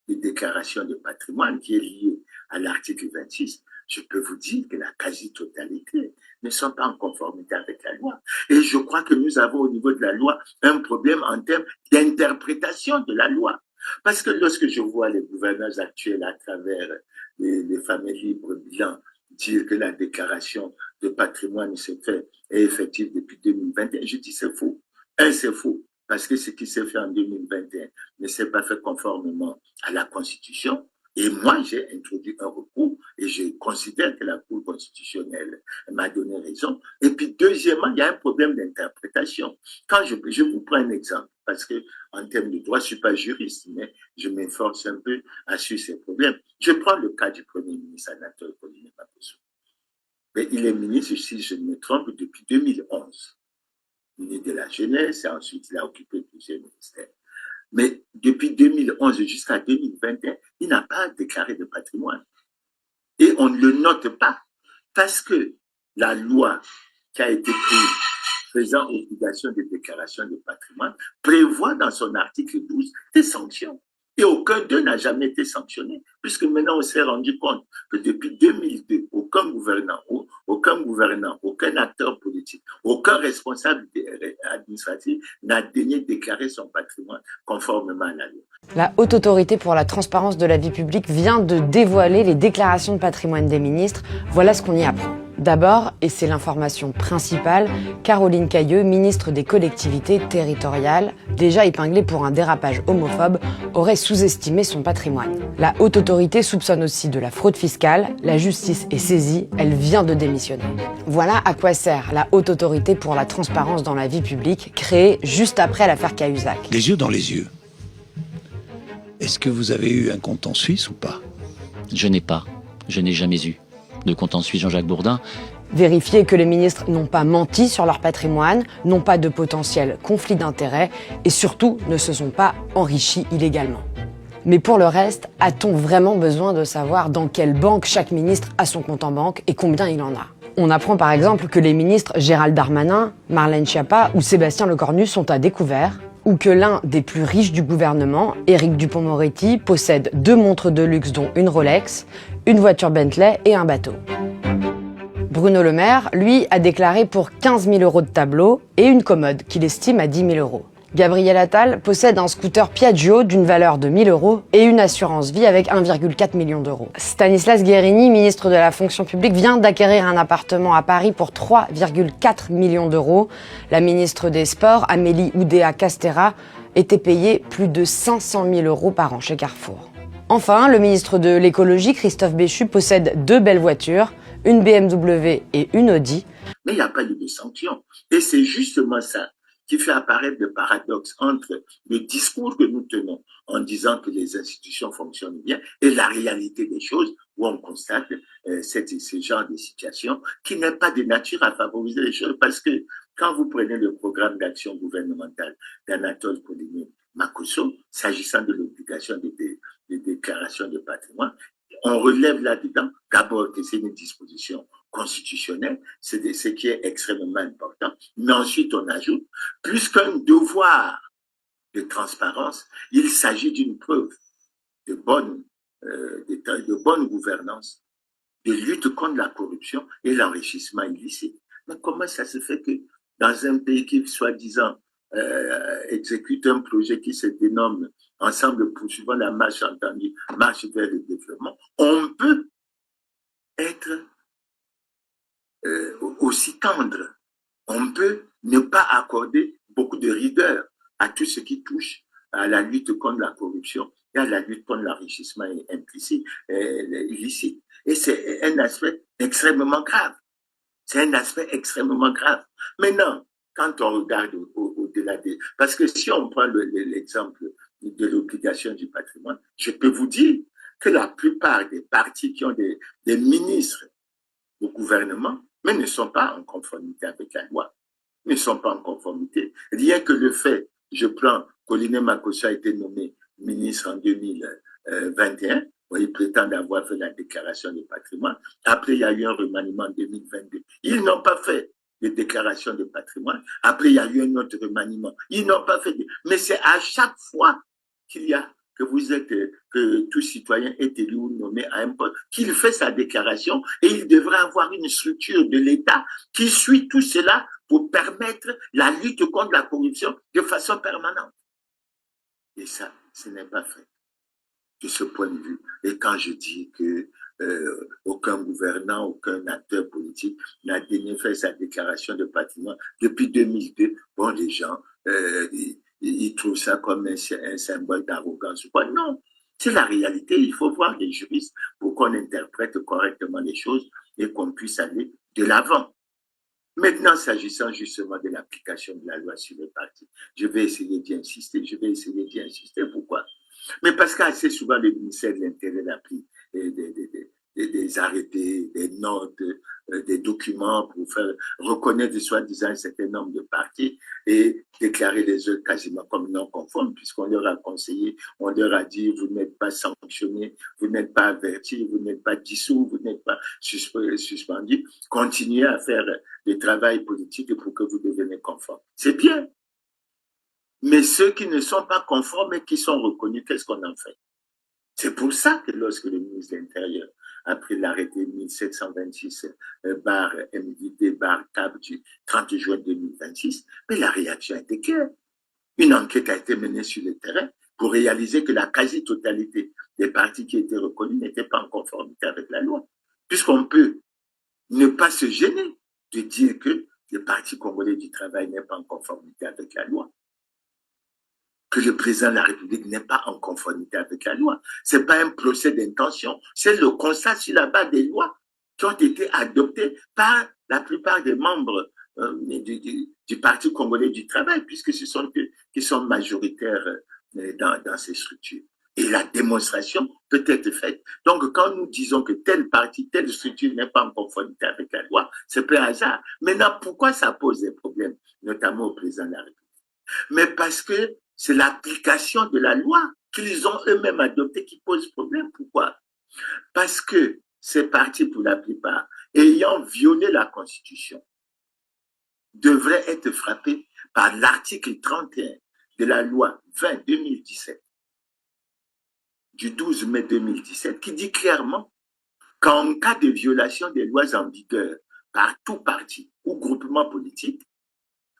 déclaration de patrimoine qui est liée à l'article 26, je peux vous dire que la quasi-totalité ne sont pas en conformité avec la loi. Et je crois que nous avons au niveau de la loi un problème en termes d'interprétation de la loi. Parce que lorsque je vois les gouverneurs actuels à travers les fameux livres bilans dire que la déclaration de patrimoine est effective depuis 2021, je dis c'est faux. C'est faux. Parce que ce qui s'est fait en 2021 ne s'est pas fait conformément à la Constitution. Et moi, j'ai introduit un recours et je considère que la Cour constitutionnelle m'a donné raison. Et puis, deuxièmement, il y a un problème d'interprétation. Quand je vous prends un exemple, parce que en termes de droit, je ne suis pas juriste, mais je m'efforce un peu à suivre ces problèmes. Je prends le cas du Premier ministre Anatole Poligny-Makosso. Mais il est ministre, si je ne me trompe, depuis 2011. Ministre de la Jeunesse, et ensuite il a occupé plusieurs ministères. Mais depuis 2011 jusqu'à 2021, il n'a pas déclaré de patrimoine. Et on ne le note pas parce que la loi qui a été prise faisant obligation de déclaration de patrimoine prévoit dans son article 12 des sanctions. Et aucun d'eux n'a jamais été sanctionné, puisque maintenant on s'est rendu compte que depuis 2002, aucun gouvernant, aucun acteur politique, aucun responsable administratif n'a daigné déclarer son patrimoine conformément à la loi. La Haute Autorité pour la transparence de la vie publique vient de dévoiler les déclarations de patrimoine des ministres. Voilà ce qu'on y apprend. D'abord, et c'est l'information principale, Caroline Cayeux, ministre des collectivités territoriales, déjà épinglée pour un dérapage homophobe, aurait sous-estimé son patrimoine. La Haute Autorité soupçonne aussi de la fraude fiscale, la justice est saisie, elle vient de démissionner. Voilà à quoi sert la Haute Autorité pour la transparence dans la vie publique, créée juste après l'affaire Cahuzac. Les yeux dans les yeux. Est-ce que vous avez eu un compte en Suisse ou pas? Je n'ai jamais eu de compte en Suisse, Jean-Jacques Bourdin. Vérifier que les ministres n'ont pas menti sur leur patrimoine, n'ont pas de potentiel conflit d'intérêts et surtout ne se sont pas enrichis illégalement. Mais pour le reste, a-t-on vraiment besoin de savoir dans quelle banque chaque ministre a son compte en banque et combien il en a? On apprend par exemple que les ministres Gérald Darmanin, Marlène Schiappa ou Sébastien Lecornu sont à découvert, ou que l'un des plus riches du gouvernement, Éric Dupond-Moretti, possède 2 montres de luxe dont une Rolex, une voiture Bentley et un bateau. Bruno Le Maire, lui, a déclaré pour 15 000 € de tableau et une commode qu'il estime à 10 000 €. Gabriel Attal possède un scooter Piaggio d'une valeur de 1 000 € et une assurance vie avec 1,4 million d'euros. Stanislas Guerini, ministre de la fonction publique, vient d'acquérir un appartement à Paris pour 3,4 millions d'euros. La ministre des Sports, Amélie Oudéa-Castéra, était payée plus de 500 000 € par an chez Carrefour. Enfin, le ministre de l'écologie, Christophe Béchu, possède 2 belles voitures, une BMW et une Audi. Mais il n'y a pas eu de sanctions. Et c'est justement ça qui fait apparaître le paradoxe entre le discours que nous tenons en disant que les institutions fonctionnent bien et la réalité des choses où on constate ce genre de situation qui n'est pas de nature à favoriser les choses. Parce que quand vous prenez le programme d'action gouvernementale d'Anatole Poligny-Makosso, s'agissant de l'obligation de déclaration de patrimoine, on relève là-dedans d'abord que c'est une disposition constitutionnel, ce qui est extrêmement important. Mais ensuite, on ajoute, plus qu'un devoir de transparence, il s'agit d'une preuve de bonne gouvernance, de lutte contre la corruption et l'enrichissement illicite. Mais comment ça se fait que dans un pays qui, soi-disant, exécute un projet qui se dénomme Ensemble poursuivant la marche entendue, marche vers le développement, on peut être aussi tendre. On peut ne pas accorder beaucoup de rigueur à tout ce qui touche à la lutte contre la corruption et à la lutte contre l'enrichissement implicite, illicite. Et c'est un aspect extrêmement grave. C'est un aspect extrêmement grave. Maintenant, quand on regarde au-delà des... Parce que si on prend l'exemple de l'obligation du patrimoine, je peux vous dire que la plupart des partis qui ont des ministres au gouvernement, mais ne sont pas en conformité avec la loi, ne sont pas en conformité. Rien que le fait, je prends, Colline Makossa a été nommé ministre en 2021, il prétend avoir fait la déclaration de patrimoine. Après, il y a eu un remaniement en 2022. Ils n'ont pas fait de déclaration de patrimoine. Après, il y a eu un autre remaniement. Ils n'ont pas fait. Mais c'est à chaque fois qu'il y a que tout citoyen est élu ou nommé à un poste, qu'il fait sa déclaration et il devrait avoir une structure de l'État qui suit tout cela pour permettre la lutte contre la corruption de façon permanente. Et ça, ce n'est pas fait de ce point de vue. Et quand je dis que aucun gouvernant, aucun acteur politique n'a daigné faire sa déclaration de patrimoine depuis 2002, bon, les gens, ils trouvent ça comme un symbole d'arrogance. Non, c'est la réalité. Il faut voir les juristes pour qu'on interprète correctement les choses et qu'on puisse aller de l'avant. Maintenant, s'agissant justement de l'application de la loi sur les partis, je vais essayer d'y insister. Pourquoi? Mais parce qu'assez souvent, le ministère de l'Intérieur a pris des arrêtés, des notes, des documents pour faire reconnaître soi-disant un certain nombre de partis et déclarer les autres quasiment comme non conformes, puisqu'on leur a conseillé, on leur a dit, vous n'êtes pas sanctionné, vous n'êtes pas averti, vous n'êtes pas dissous, vous n'êtes pas suspendu, continuez à faire le travail politique pour que vous deveniez conforme. C'est bien. Mais ceux qui ne sont pas conformes et qui sont reconnus, qu'est-ce qu'on en fait? C'est pour ça que lorsque le ministre de l'Intérieur a pris l'arrêté 1726/MDD/CAB du 30 juin 2026, mais la réaction a été claire. Une enquête a été menée sur le terrain pour réaliser que la quasi-totalité des partis qui étaient reconnus n'étaient pas en conformité avec la loi. Puisqu'on peut ne pas se gêner de dire que le Parti congolais du travail n'est pas en conformité avec la loi, que le président de la République n'est pas en conformité avec la loi. Ce n'est pas un procès d'intention, c'est le constat sur la base des lois qui ont été adoptées par la plupart des membres du Parti congolais du travail, puisque ce sont eux qui sont majoritaires dans ces structures. Et la démonstration peut être faite. Donc, quand nous disons que tel parti, telle structure n'est pas en conformité avec la loi, c'est pas un hasard. Maintenant, pourquoi ça pose des problèmes, notamment au président de la République? Mais parce que c'est l'application de la loi qu'ils ont eux-mêmes adoptée qui pose problème. Pourquoi? Parce que ces partis, pour la plupart, ayant violé la Constitution, devraient être frappés par l'article 31 de la loi 20-2017, du 12 mai 2017, qui dit clairement qu'en cas de violation des lois en vigueur par tout parti ou groupement politique,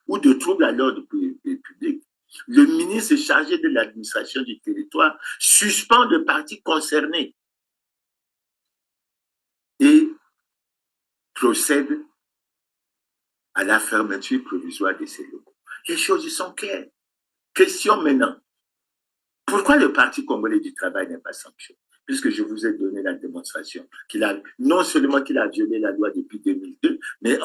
ou de troubles à l'ordre public, le ministre chargé de l'administration du territoire suspend le parti concerné et procède à la fermeture provisoire de ces locaux. Les choses sont claires. Question maintenant. Pourquoi le Parti congolais du travail n'est pas sanctionné? Puisque je vous ai donné la démonstration qu'il a, non seulement qu'il a violé la loi depuis 2002, mais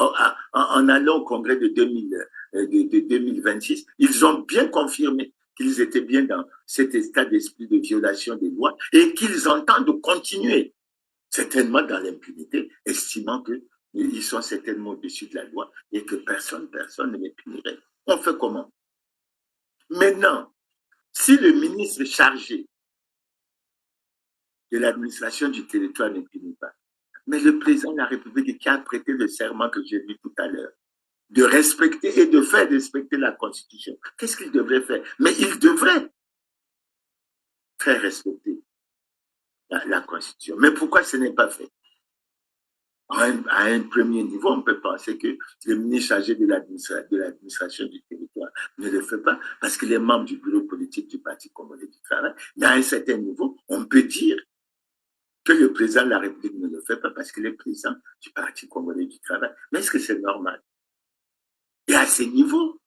en allant au congrès de 2026, ils ont bien confirmé qu'ils étaient bien dans cet état d'esprit de violation des lois et qu'ils entendent continuer, certainement dans l'impunité, estimant qu'ils sont certainement au-dessus de la loi et que personne ne les punirait. On fait comment? Maintenant, si le ministre chargé de l'administration du territoire ne punit pas, Mais le président de la République qui a prêté le serment que j'ai lu tout à l'heure, de respecter et de faire respecter la Constitution, qu'est-ce qu'il devrait faire? Mais il devrait faire respecter la Constitution. Mais pourquoi ce n'est pas fait? À un premier niveau, on peut penser que le ministre chargé de l'administration du territoire ne le fait pas parce qu'il est membre du bureau politique du Parti congolais du travail. Mais à un certain niveau, on peut dire que le président de la République ne le fait pas parce qu'il est président du Parti congolais du travail. Mais est-ce que c'est normal? Et à ce niveau,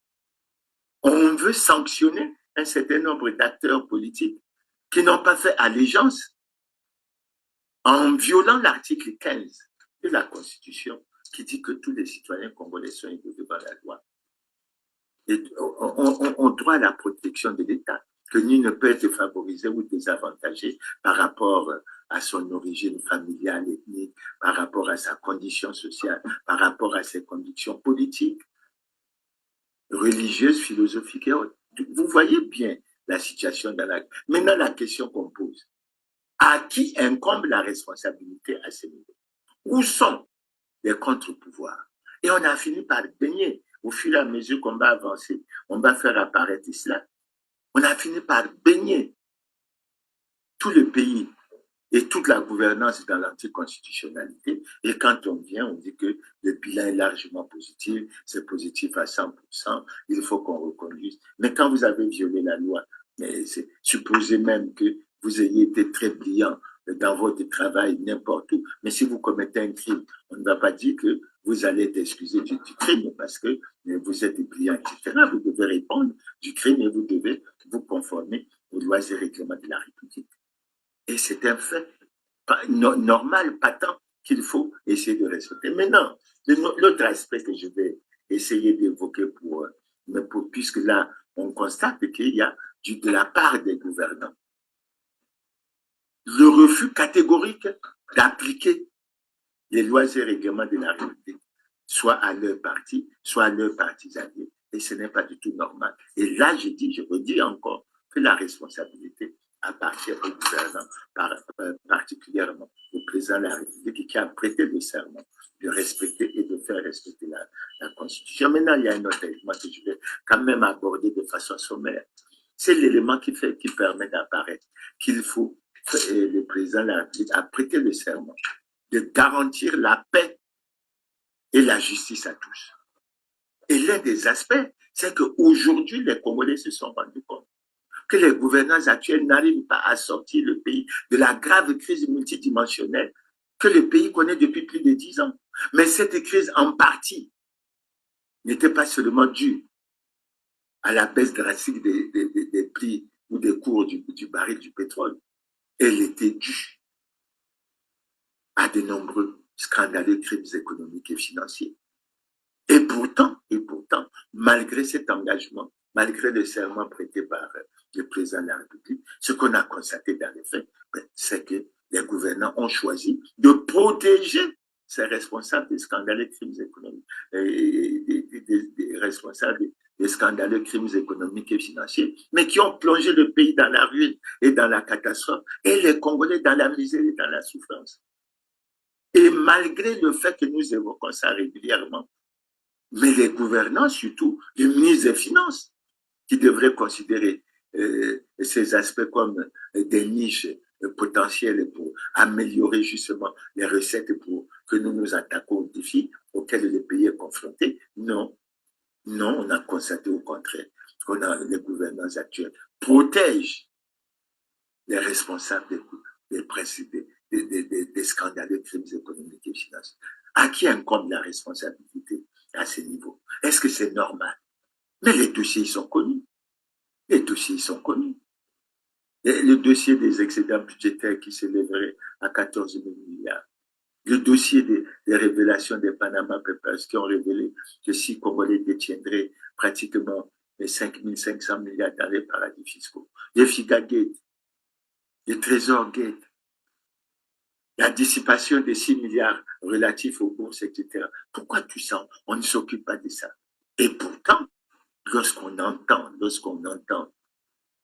on veut sanctionner un certain nombre d'acteurs politiques qui n'ont pas fait allégeance en violant l'article 15 de la Constitution qui dit que tous les citoyens congolais sont égaux devant la loi. Et on doit la protection de l'État, que nul ne peut être favorisé ou désavantagé par rapport à son origine familiale, ethnique, par rapport à sa condition sociale, par rapport à ses convictions politiques, religieuses, philosophiques et autres. Vous voyez bien la situation dans la... Maintenant, la question qu'on pose, à qui incombe la responsabilité à ce niveau? Où sont les contre-pouvoirs? Et on a fini par baigner. Au fur et à mesure qu'on va avancer, on va faire apparaître cela. On a fini par baigner tout le pays et toute la gouvernance dans l'anticonstitutionnalité. Et quand on vient, on dit que le bilan est largement positif, c'est positif à 100%, il faut qu'on reconduise. Mais quand vous avez violé la loi, mais c'est supposé même que vous ayez été très brillant dans votre travail, n'importe où. Mais si vous commettez un crime, on ne va pas dire que vous allez être excusé du crime parce que vous êtes brillant, etc. Vous devez répondre du crime et vous devez vous conformer aux lois et règlements de la République. Et c'est un fait normal, patent, qu'il faut essayer de respecter. Maintenant, l'autre aspect que je vais essayer d'évoquer puisque là, on constate qu'il y a de la part des gouvernants le refus catégorique d'appliquer les lois et règlements de la République, soit à leur parti, soit à leurs partisans. Et ce n'est pas du tout normal. Et là, je redis encore que la responsabilité appartient au gouvernement, particulièrement au président de la République qui a prêté le serment de respecter et de faire respecter la Constitution. Maintenant, il y a un autre élément que je vais quand même aborder de façon sommaire. C'est l'élément qui permet d'apparaître qu'il faut le président de la République a prêté le serment de garantir la paix et la justice à tous. Et l'un des aspects, c'est qu'aujourd'hui, les Congolais se sont rendus compte que les gouvernants actuels n'arrivent pas à sortir le pays de la grave crise multidimensionnelle que le pays connaît depuis plus de 10 ans. Mais cette crise, en partie, n'était pas seulement due à la baisse drastique des prix ou des cours du baril du pétrole. Elle était due à de nombreux scandaleux crimes économiques et financiers. Et pourtant, malgré cet engagement, malgré le serment prêté par le président de la République, ce qu'on a constaté dans les faits, c'est que les gouvernants ont choisi de protéger ces responsables des scandaleux crimes économiques, des responsables des scandaleux crimes économiques et financiers, mais qui ont plongé le pays dans la ruine et dans la catastrophe, et les Congolais dans la misère et dans la souffrance. Et malgré le fait que nous évoquons ça régulièrement, mais les gouvernants, surtout les ministres des Finances, qui devraient considérer ces aspects comme des niches potentielles pour améliorer justement les recettes pour que nous nous attaquons aux défis auxquels le pays est confronté. Non, on a constaté au contraire les gouvernants actuels protègent les responsables des scandaleux crimes économiques et financiers. À qui incombe la responsabilité à ce niveau? Est-ce que c'est normal? Mais les dossiers sont connus. Les dossiers sont connus. Le dossier des excédents budgétaires qui s'élèverait à 14 000 milliards. Le dossier des révélations des Panama Papers qui ont révélé que si Congolais détiendraient pratiquement les 5 500 milliards dans les paradis fiscaux. Les FIGA Gate, les Trésor Gate, la dissipation des 6 milliards relatifs aux bourses, etc. Pourquoi tout ça, on ne s'occupe pas de ça? Et pourtant, lorsqu'on entend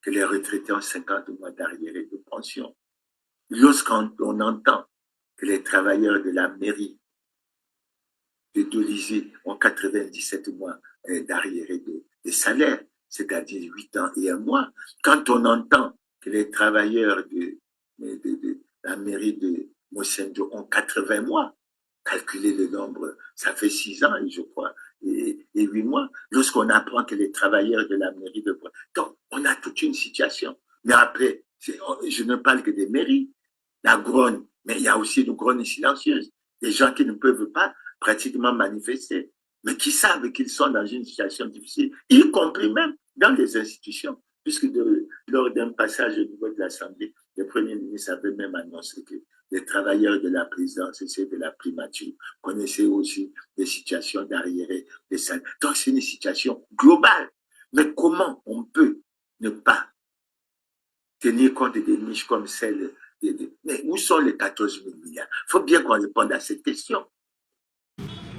que les retraités ont 50 mois d'arriérés de pension, lorsqu'on entend que les travailleurs de la mairie de Dolisie ont 97 mois d'arriérés de salaire, c'est-à-dire 8 ans et 1 mois. Quand on entend que les travailleurs de la mairie de Mosendo ont 80 mois, calculer le nombre, ça fait 6 ans, je crois, et 8 mois. Lorsqu'on apprend que les travailleurs de la mairie de... Donc, on a toute une situation. Mais après, je ne parle que des mairies, la grogne, mais il y a aussi une grogne silencieuse. Des gens qui ne peuvent pas pratiquement manifester, mais qui savent qu'ils sont dans une situation difficile, y compris même dans les institutions, puisque lors d'un passage au niveau de l'Assemblée, le Premier ministre avait même annoncé que les travailleurs de la présidence et ceux de la primature connaissaient aussi des situations d'arriérés des salaires. Donc c'est une situation globale. Mais comment on peut ne pas tenir compte des niches comme celle mais où sont les 14 000 milliards? Il faut bien qu'on réponde à cette question.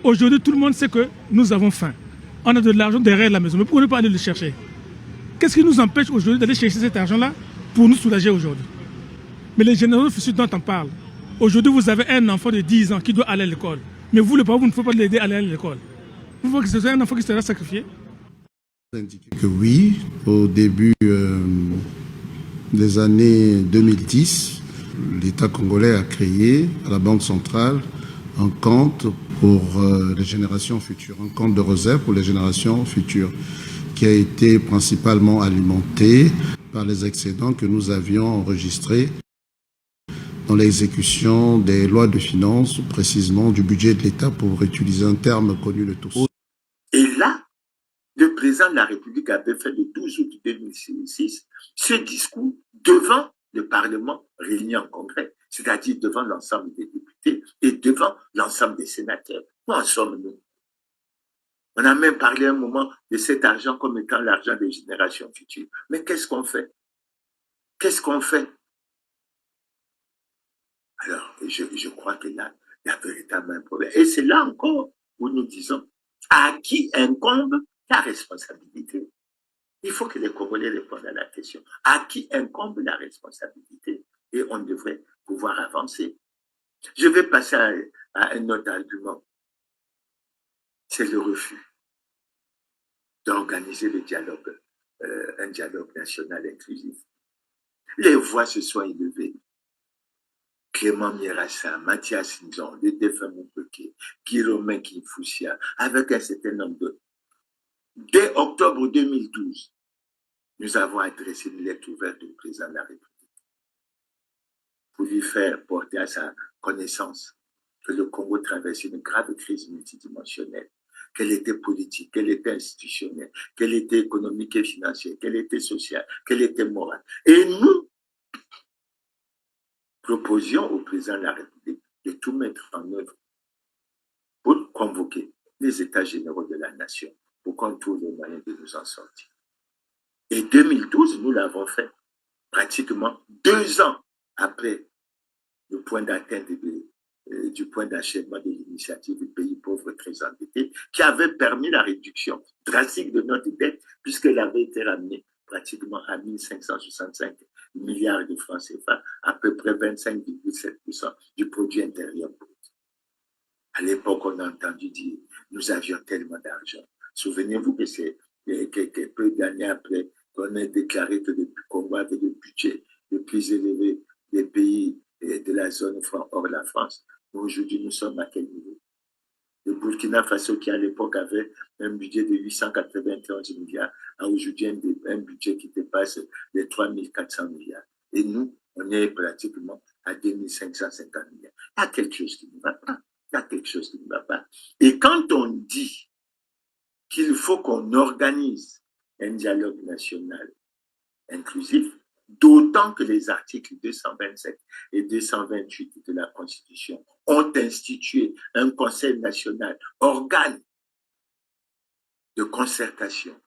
Aujourd'hui, tout le monde sait que nous avons faim. On a de l'argent derrière la maison, mais pourquoi ne pas aller le chercher? Qu'est-ce qui nous empêche aujourd'hui d'aller chercher cet argent-là pour nous soulager aujourd'hui? Mais les générations futures dont on parle, aujourd'hui vous avez un enfant de 10 ans qui doit aller à l'école. Mais vous, le parent, vous ne pouvez pas l'aider à aller à l'école. Vous voulez que ce soit un enfant qui sera sacrifié? Que oui, au début des années 2010, l'État congolais a créé à la Banque centrale un compte pour les générations futures, un compte de réserve pour les générations futures, qui a été principalement alimenté par les excédents que nous avions enregistrés dans l'exécution des lois de finances, précisément du budget de l'État, pour utiliser un terme connu de tous. Et là, le président de la République avait fait le 12 août 2006 ce discours devant le Parlement réuni en congrès, c'est-à-dire devant l'ensemble des députés et devant l'ensemble des sénateurs. Où en sommes-nous? On a même parlé un moment de cet argent comme étant l'argent des générations futures. Mais qu'est-ce qu'on fait? Qu'est-ce qu'on fait? Alors, je crois que là, il y a véritablement un problème. Et c'est là encore où nous disons, à qui incombe la responsabilité? Il faut que les Congolais répondent à la question. À qui incombe la responsabilité? Et on devrait pouvoir avancer. Je vais passer à un autre argument. C'est le refus d'organiser le dialogue, un dialogue national inclusif. Les voix se sont élevées. Clément Mierassa, Mathias Nzon, le défunt Moupeke, Guillaume Kinfoussia, avec un certain nombre d'autres. Dès octobre 2012, nous avons adressé une lettre ouverte au président de la République pour lui faire porter à sa connaissance que le Congo traversait une grave crise multidimensionnelle, qu'elle était politique, qu'elle était institutionnelle, qu'elle était économique et financière, qu'elle était sociale, qu'elle était morale. Et nous proposions au président de la République de tout mettre en œuvre pour convoquer les États généraux de la nation pour qu'on trouve les moyens de nous en sortir. Et 2012, nous l'avons fait pratiquement 2 ans après le point d'atteinte du point d'achèvement de l'initiative du pays pauvre très endetté, qui avait permis la réduction drastique de notre dette, puisqu'elle avait été ramenée pratiquement à 1565 milliards de francs CFA, à peu près 25,7% du produit intérieur brut. À l'époque, on a entendu dire, nous avions tellement d'argent. Souvenez-vous que c'est quelques d'années après qu'on a déclaré que le Congo avait le budget le plus élevé des pays de la zone franc hors la France. Aujourd'hui, nous sommes à quel niveau? Le Burkina Faso, qui à l'époque avait un budget de 891 milliards, a aujourd'hui un budget qui dépasse les 3400 milliards. Et nous, on est pratiquement à 2550 milliards. Il y a quelque chose qui ne va pas. Il y a quelque chose qui ne va pas. Et quand on dit qu'il faut qu'on organise un dialogue national inclusif, d'autant que les articles 227 et 228 de la Constitution ont institué un Conseil national, organe de concertation,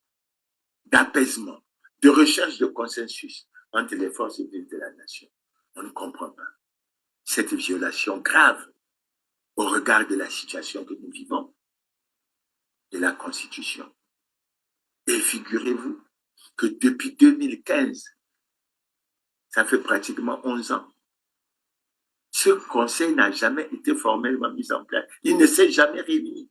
d'apaisement, de recherche de consensus entre les forces vives de la nation. On ne comprend pas cette violation grave au regard de la situation que nous vivons, de la Constitution. Et figurez-vous que depuis 2015, ça fait pratiquement 11 ans, Ce conseil n'a jamais été formellement mis en place. Il ne s'est jamais réuni.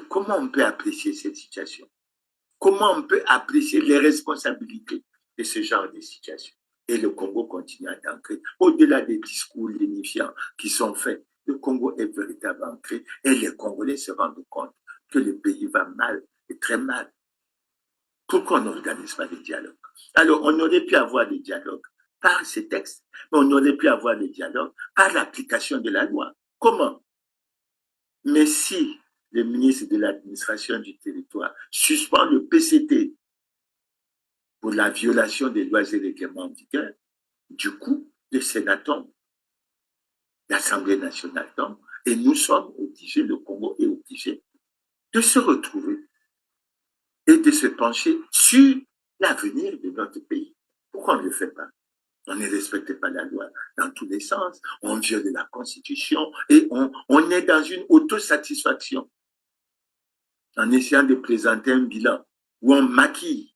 Comment on peut apprécier cette situation? Comment on peut apprécier les responsabilités de ce genre de situation? Et le Congo continue à ancrer. Au-delà des discours lénifiants qui sont faits, le Congo est véritablement ancré et les Congolais se rendent compte que le pays va mal et très mal. Pourquoi on n'organise pas des dialogues? Alors, on aurait pu avoir des dialogues par ces textes, mais on aurait pu avoir des dialogues par l'application de la loi. Comment? Mais si le ministre de l'administration du territoire suspend le PCT pour la violation des lois et règlements en vigueur, du coup, le Sénat tombe, l'Assemblée nationale tombe, et nous sommes obligés, le Congo est obligé de se retrouver et de se pencher sur l'avenir de notre pays. Pourquoi on ne le fait pas? On ne respecte pas la loi dans tous les sens, on viole la Constitution et on est dans une autosatisfaction en essayant de présenter un bilan où on maquille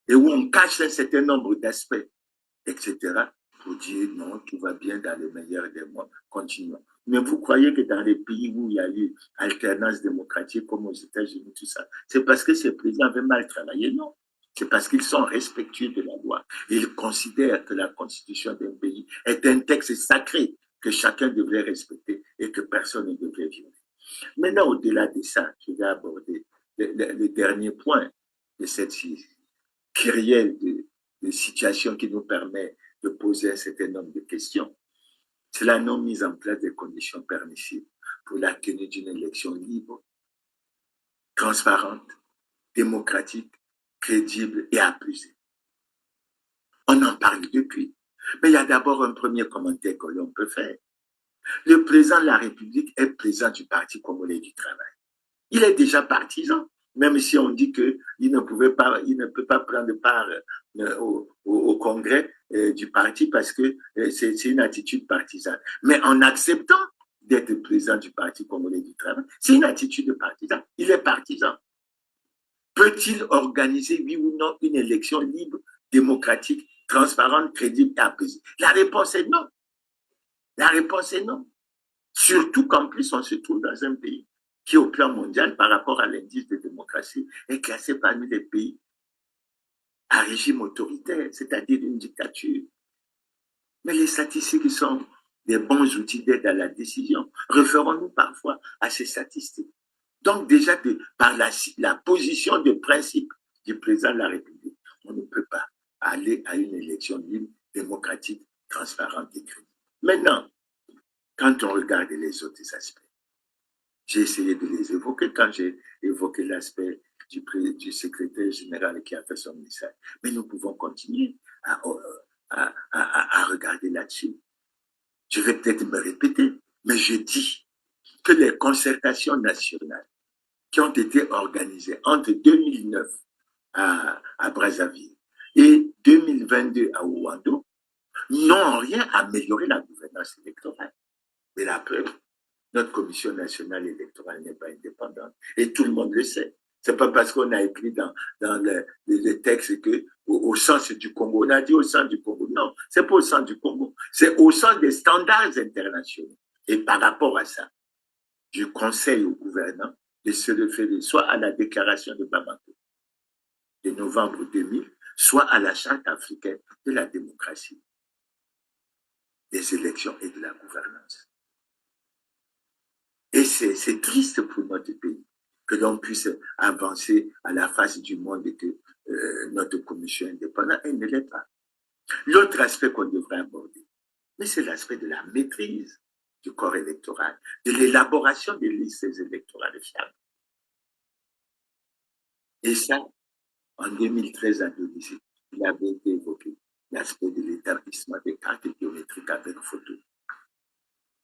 et où on cache un certain nombre d'aspects, etc., pour dire non, tout va bien dans le meilleur des mois, continuons. Mais vous croyez que dans les pays où il y a eu alternance démocratique, comme aux États-Unis, tout ça, c'est parce que ces présidents avaient mal travaillé? Non. C'est parce qu'ils sont respectueux de la loi. Ils considèrent que la constitution d'un pays est un texte sacré que chacun devrait respecter et que personne ne devrait violer. Maintenant, au-delà de ça, je vais aborder le dernier point de cette kyrielle de situation qui nous permet de poser un certain nombre de questions. C'est la non-mise en place des conditions permissibles pour la tenue d'une élection libre, transparente, démocratique, crédible et apaisée. On en parle depuis. Mais il y a d'abord un premier commentaire que l'on peut faire. Le président de la République est président du Parti congolais du travail. Il est déjà partisan, même si on dit qu'il ne peut pas prendre part au congrès du parti parce que c'est une attitude partisane. Mais en acceptant d'être président du Parti congolais du travail, c'est une attitude partisane. Il est partisan. Peut-il organiser, oui ou non, une élection libre, démocratique, transparente, crédible et apaisée? La réponse est non. La réponse est non. Surtout qu'en plus, on se trouve dans un pays qui, au plan mondial, par rapport à l'indice de démocratie, est classé parmi les pays à régime autoritaire, c'est-à-dire une dictature. Mais les statistiques sont des bons outils d'aide à la décision. Référons-nous parfois à ces statistiques. Donc déjà, par la position de principe du président de la République, on ne peut pas aller à une élection libre, démocratique, transparente et crédible. Maintenant, quand on regarde les autres aspects, j'ai essayé de les évoquer quand j'ai évoqué l'aspect du secrétaire général qui a fait son message. Mais nous pouvons continuer à regarder là-dessus. Je vais peut-être me répéter, mais je dis que les concertations nationales qui ont été organisées entre 2009 à Brazzaville et 2022 à Ouando n'ont en rien amélioré la gouvernance électorale. Mais la preuve, notre commission nationale électorale n'est pas indépendante. Et tout le monde le sait. C'est pas parce qu'on a écrit dans les textes que au sens du Congo, on a dit au sens du Congo. Non, c'est pas au sens du Congo. C'est au sens des standards internationaux. Et par rapport à ça, je conseille au gouvernement de se référer soit à la déclaration de Bamako de novembre 2000, soit à la charte africaine de la démocratie, des élections et de la gouvernance. Et c'est triste pour notre pays que l'on puisse avancer à la face du monde et que notre commission indépendante, elle ne l'est pas. L'autre aspect qu'on devrait aborder, mais c'est l'aspect de la maîtrise du corps électoral, de l'élaboration des listes électorales fiables. Et ça, en 2013 à 2017, il avait été évoqué l'aspect de l'établissement des cartes biométriques avec photo.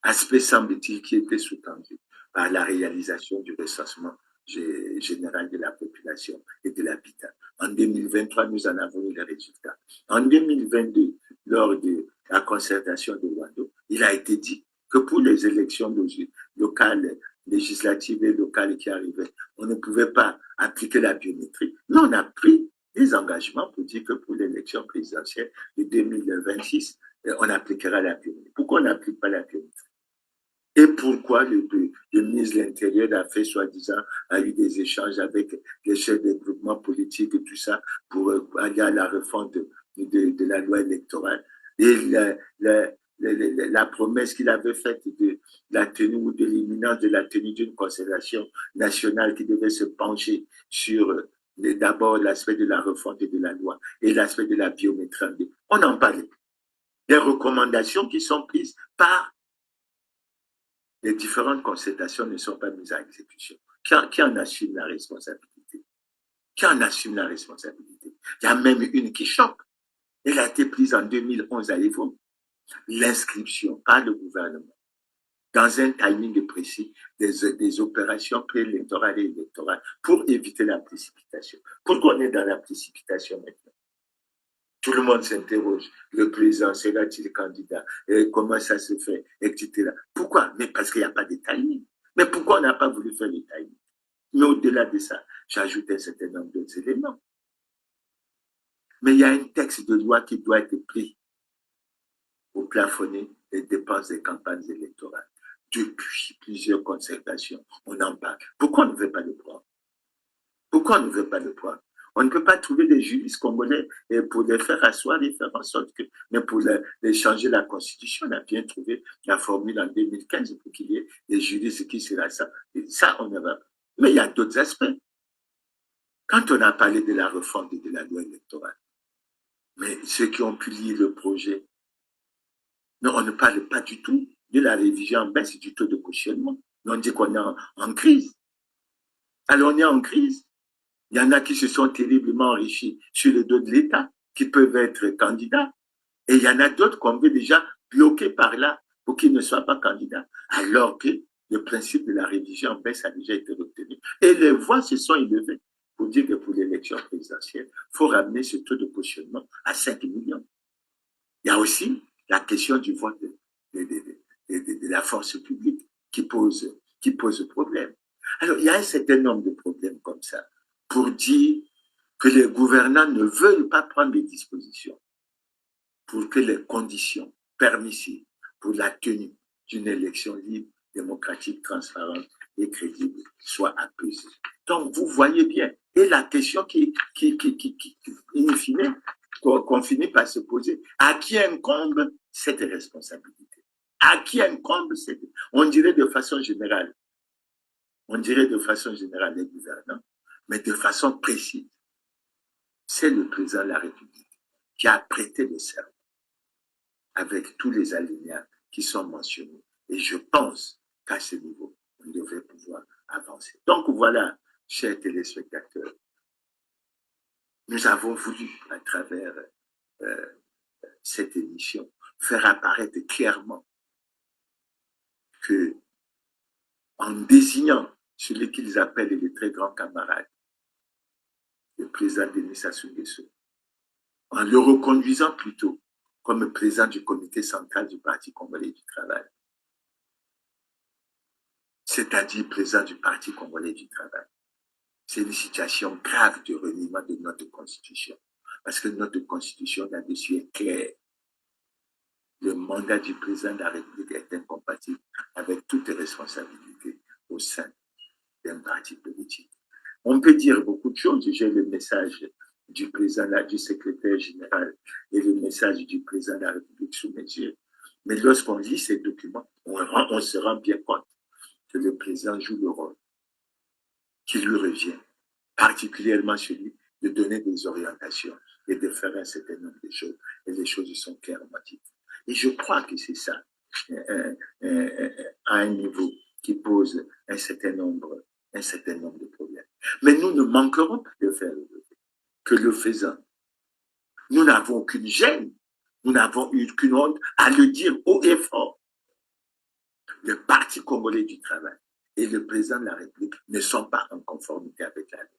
Aspect, semble-t-il, qui était sous-tendu par la réalisation du recensement général de la population et de l'habitat. En 2023, nous en avons eu les résultats. En 2022, lors de la concertation de Ouando, il a été dit que pour les élections locales, législatives et locales qui arrivaient, on ne pouvait pas appliquer la biométrie. Mais on a pris des engagements pour dire que pour l'élection présidentielle de 2026, on appliquera la biométrie. Pourquoi on n'applique pas la biométrie? Et pourquoi le ministre de l'Intérieur a eu des échanges avec les chefs des groupements politiques et tout ça pour aller à la refonte de la loi électorale. Et la promesse qu'il avait faite de la tenue ou de l'imminence de la tenue d'une concertation nationale qui devait se pencher sur d'abord l'aspect de la refonte de la loi et l'aspect de la biométrie. On en parlait. Des recommandations qui sont prises par les différentes concertations ne sont pas mises à exécution. Qui en assume la responsabilité? Qui en assume la responsabilité? Il y a même une qui choque. Elle a été prise en 2011 à Évaux. L'inscription par le gouvernement dans un timing précis des opérations préélectorales et électorales pour éviter la précipitation. Pourquoi on est dans la précipitation maintenant? Tout le monde s'interroge. Le président sera-t-il candidat? Et comment ça se fait? Etc. Pourquoi? Mais parce qu'il n'y a pas de timing. Mais pourquoi on n'a pas voulu faire le timing? Mais au-delà de ça, j'ajoute un certain nombre d'autres éléments. Mais il y a un texte de loi qui doit être pris pour plafonner les dépenses des campagnes électorales. Depuis plusieurs concertations, on en parle. Pourquoi on ne veut pas le prendre? Pourquoi on ne veut pas le prendre? On ne peut pas trouver des juristes congolais pour les faire asseoir et faire en sorte que, mais pour les changer la constitution, on a bien trouvé la formule en 2015 pour qu'il y ait des juristes qui seraient ça. Et ça, on ne va pas. Mais il y a d'autres aspects. Quand on a parlé de la refonte de la loi électorale, mais ceux qui ont pu lire le projet, non, on ne parle pas du tout de la révision en baisse du taux de cautionnement. On dit qu'on est en crise. Alors on est en crise. Il y en a qui se sont terriblement enrichis sur le dos de l'État, qui peuvent être candidats. Et il y en a d'autres qu'on veut déjà bloquer par là pour qu'ils ne soient pas candidats. Alors que le principe de la révision en baisse a déjà été retenu. Et les voix se sont élevées pour dire que pour l'élection présidentielle, il faut ramener ce taux de cautionnement à 5 millions. Il y a aussi la question du vote de la force publique qui pose problème. Alors, il y a un certain nombre de problèmes comme ça pour dire que les gouvernants ne veulent pas prendre des dispositions pour que les conditions permissives pour la tenue d'une élection libre, démocratique, transparente et crédible soient apaisées. Donc, vous voyez bien. Et la question in fine, qu'on finit par se poser, à qui incombe cette responsabilité? À qui incombe cette... On dirait de façon générale les gouvernants, mais de façon précise. C'est le président de la République qui a prêté le serment avec tous les alinéas qui sont mentionnés. Et je pense qu'à ce niveau, on devrait pouvoir avancer. Donc voilà, chers téléspectateurs, nous avons voulu, à travers cette émission, faire apparaître clairement que, en désignant celui qu'ils appellent le très grand camarade, le président Denis Sassou Nguesso, en le reconduisant plutôt comme président du comité central du Parti congolais du travail, c'est-à-dire président du Parti congolais du travail. C'est une situation grave de reniement de notre constitution, parce que notre constitution là-dessus est claire. Le mandat du président de la République est incompatible avec toutes les responsabilités au sein d'un parti politique. On peut dire beaucoup de choses. J'ai le message du président, du secrétaire général et le message du président de la République sous mes yeux. Mais lorsqu'on lit ces documents, on se rend bien compte que le président joue le rôle qui lui revient, particulièrement celui de donner des orientations et de faire un certain nombre de choses. Et les choses sont clairement dites. Et je crois que c'est ça, à un niveau qui pose un certain nombre de problèmes. Mais nous ne manquerons pas de faire que le faisant. Nous n'avons aucune gêne, nous n'avons aucune honte à le dire haut et fort. Le Parti congolais du travail et le président de la République ne sont pas en conformité avec la loi.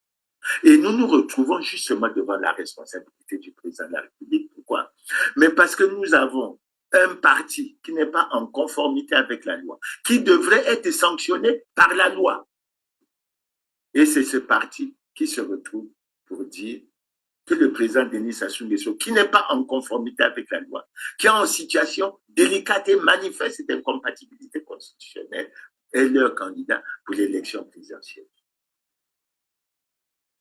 Et nous nous retrouvons justement devant la responsabilité du président de la République. Pourquoi? Mais parce que nous avons un parti qui n'est pas en conformité avec la loi, qui devrait être sanctionné par la loi. Et c'est ce parti qui se retrouve pour dire que le président Denis Sassou Nguesso, qui n'est pas en conformité avec la loi, qui est en situation délicate et manifeste d'incompatibilité constitutionnelle, est leur candidat pour l'élection présidentielle.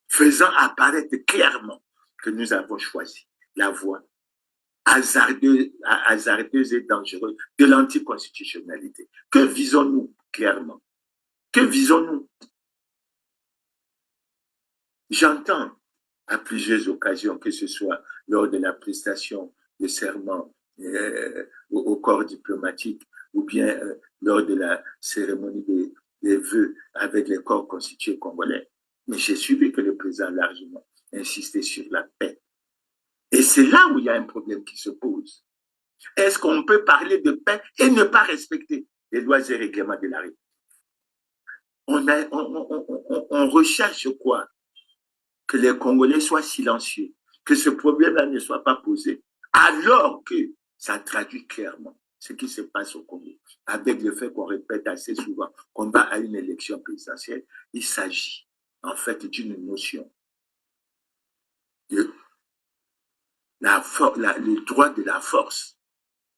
Faisant apparaître clairement que nous avons choisi la voie hasardeuse et dangereuse de l'anticonstitutionnalité. Que visons-nous clairement? Que visons-nous? J'entends à plusieurs occasions, que ce soit lors de la prestation de serment au corps diplomatique ou bien lors de la cérémonie des vœux avec les corps constitués congolais. Mais j'ai suivi que le président a largement insisté sur la paix. Et c'est là où il y a un problème qui se pose. Est-ce qu'on peut parler de paix et ne pas respecter les lois et règlements de la République? On recherche quoi? Que les Congolais soient silencieux, que ce problème-là ne soit pas posé, alors que ça traduit clairement ce qui se passe au Congo. Avec le fait qu'on répète assez souvent qu'on va à une élection présidentielle, il s'agit en fait d'une notion de le droit de la force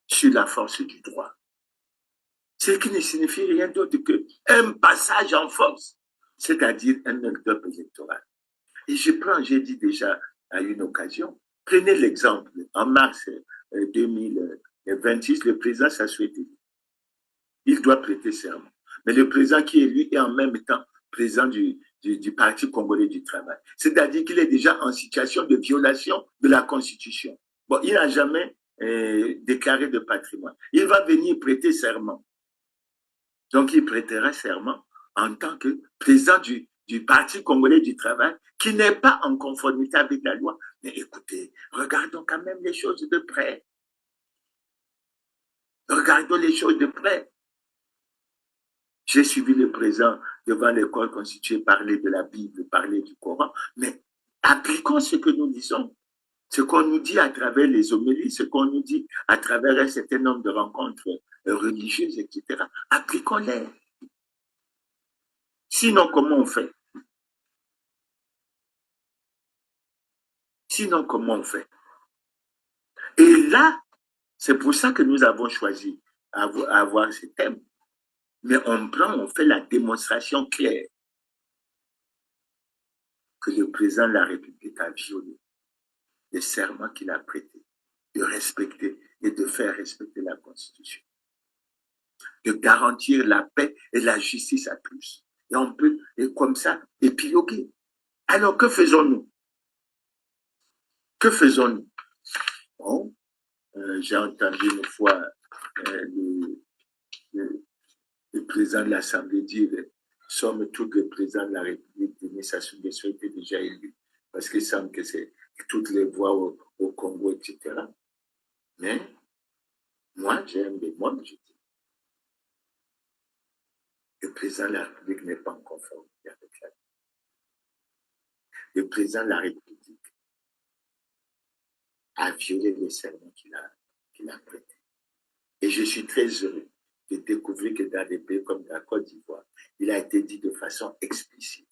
sur la force du droit. Ce qui ne signifie rien d'autre qu'un passage en force, c'est-à-dire un hold-up électoral. Et j'ai dit déjà à une occasion, prenez l'exemple, en mars 2026, le président Sassou Nguesso, il doit prêter serment. Mais le président qui est élu est en même temps président du Parti congolais du travail. C'est-à-dire qu'il est déjà en situation de violation de la Constitution. Bon, il n'a jamais déclaré de patrimoine. Il va venir prêter serment. Donc, il prêtera serment en tant que président du Parti congolais du travail, qui n'est pas en conformité avec la loi. Mais écoutez, regardons quand même les choses de près. Regardons les choses de près. J'ai suivi le président devant l'école constituée parler de la Bible, parler du Coran, mais appliquons ce que nous disons, ce qu'on nous dit à travers les homélies, ce qu'on nous dit à travers un certain nombre de rencontres religieuses, etc. Appliquons-les. Sinon, comment on fait? Sinon, comment on fait? Et là, c'est pour ça que nous avons choisi avoir ce thème. Mais on fait la démonstration claire que le président de la République a violé les serments qu'il a prêtés, de respecter et de faire respecter la Constitution, de garantir la paix et la justice à tous. Et on peut, et comme ça, épiloguer. Alors, que faisons-nous? Que faisons-nous? Bon, j'ai entendu une fois le président de l'Assemblée dire « Sommes tous les présidents de la République, Denis Sassou Nguesso étaient déjà élus, parce qu'il semble que c'est toutes les voix au Congo, etc. » Mais moi, j'ai un bémol, je dis. Le président de la République n'est pas en conformité avec la loi. Le président de la République a violé les serments qu'il a prêtés. Et je suis très heureux de découvrir que dans des pays comme la Côte d'Ivoire, il a été dit de façon explicite.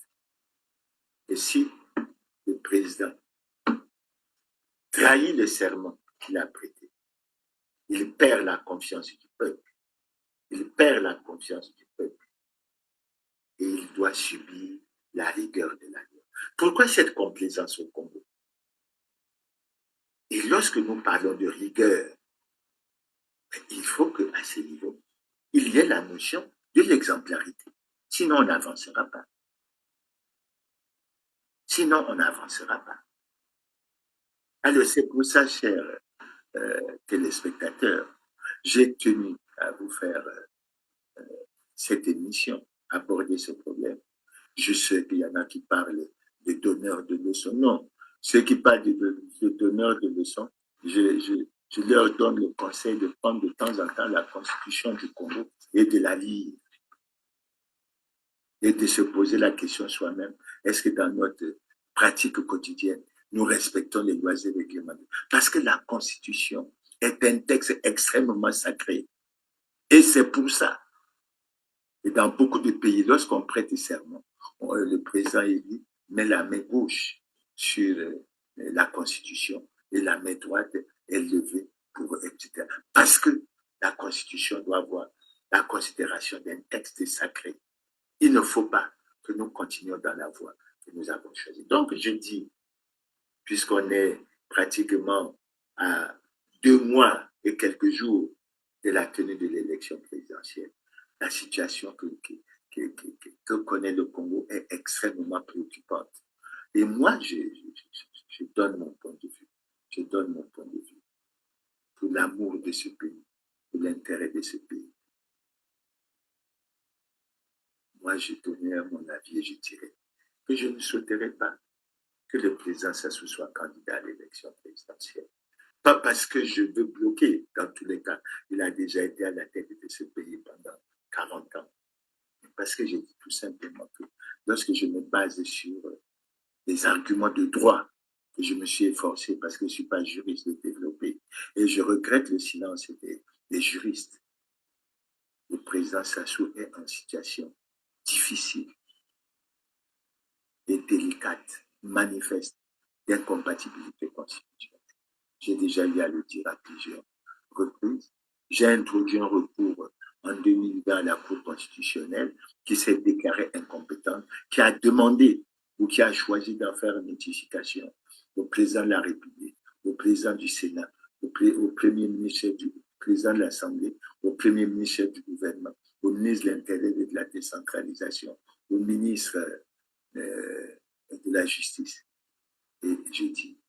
Et si le président trahit le serment qu'il a prêté, il perd la confiance du peuple. Il perd la confiance du peuple. Et il doit subir la rigueur de la loi. Pourquoi cette complaisance au Congo? Et lorsque nous parlons de rigueur, il faut qu'à ce niveau, il y ait la notion de l'exemplarité. Sinon, on n'avancera pas. Sinon, on n'avancera pas. Alors, c'est pour ça, chers téléspectateurs, j'ai tenu à vous faire cette émission, aborder ce problème. Je sais qu'il y en a qui parlent de donneurs de leçons. Non, ceux qui parlent de donneurs de leçons, je leur donne le conseil de prendre de temps en temps la Constitution du Congo et de la lire. Et de se poser la question soi-même, est-ce que dans notre pratique quotidienne, nous respectons les lois et règlements? Parce que la Constitution est un texte extrêmement sacré. Et c'est pour ça. Et dans beaucoup de pays, lorsqu'on prête serment, le président élu met la main gauche sur la Constitution et la main droite est levée pour, etc. Parce que la Constitution doit avoir la considération d'un texte sacré. Il ne faut pas que nous continuions dans la voie que nous avons choisie. Donc, je dis, puisqu'on est pratiquement à 2 mois et quelques jours de la tenue de l'élection présidentielle, la situation que connaît le Congo est extrêmement préoccupante. Et moi, je donne mon point de vue. Je donne mon point de vue pour l'amour de ce pays, pour l'intérêt de ce pays. Moi, je donnerai mon avis et je dirais que je ne souhaiterais pas que le président Sassou soit candidat à l'élection présidentielle. Pas parce que je veux bloquer, dans tous les cas, il a déjà été à la tête de ce pays pendant 40 ans. Mais parce que j'ai dit tout simplement que lorsque je me base sur des arguments de droit, que je me suis efforcé, parce que je ne suis pas juriste, de développer, et je regrette le silence des juristes. Le président Sassou est en situation difficile et délicate, manifeste, d'incompatibilité constitutionnelle. J'ai déjà eu à le dire à plusieurs reprises. J'ai introduit un recours en 2020 à la Cour constitutionnelle qui s'est déclarée incompétente, qui a demandé ou qui a choisi d'en faire une notification au président de la République, au président du Sénat, au premier ministre du président de l'Assemblée, au premier ministre du gouvernement, au ministre de l'Intérieur et de la décentralisation, au ministre de la Justice. Et je dis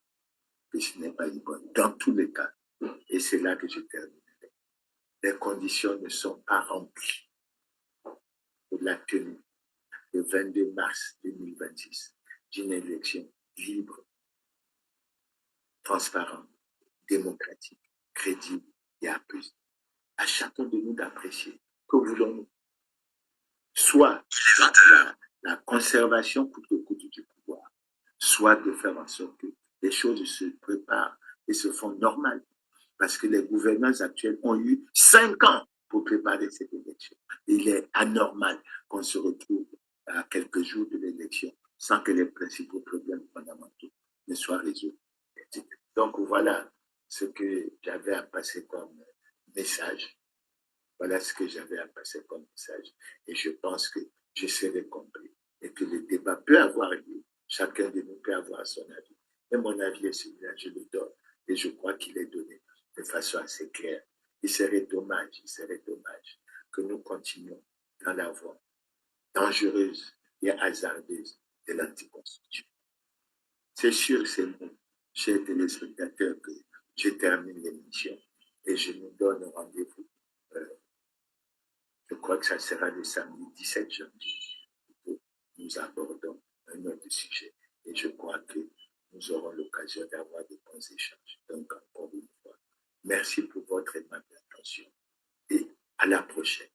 que ce n'est pas une bonne. Dans tous les cas, et c'est là que je terminerai, les conditions ne sont pas remplies pour la tenue le 22 mars 2026 d'une élection libre, transparente, démocratique, crédible et apaisée. À chacun de nous d'apprécier que voulons-nous. Soit la conservation coûte que coûte du pouvoir, soit de faire en sorte que les choses se préparent et se font normales. Parce que les gouvernants actuels ont eu 5 ans pour préparer cette élection. Il est anormal qu'on se retrouve à quelques jours de l'élection sans que les principaux problèmes fondamentaux ne soient résolus. Donc voilà ce que j'avais à passer comme message. Voilà ce que j'avais à passer comme message. Et je pense que je serai compris et que le débat peut avoir lieu. Chacun de nous peut avoir son avis. Et mon avis est celui-là, je le donne. Et je crois qu'il est donné de façon assez claire. Il serait dommage que nous continuions dans la voie dangereuse et hasardeuse de l'anticonstitution. C'est sur ces mots, chers téléspectateurs, que je termine l'émission et je nous donne rendez-vous. Je crois que ça sera le samedi 17 janvier où nous abordons un autre sujet. Et je crois que nous aurons l'occasion d'avoir de bons échanges. Donc, encore une fois, merci pour votre aimable attention et à la prochaine.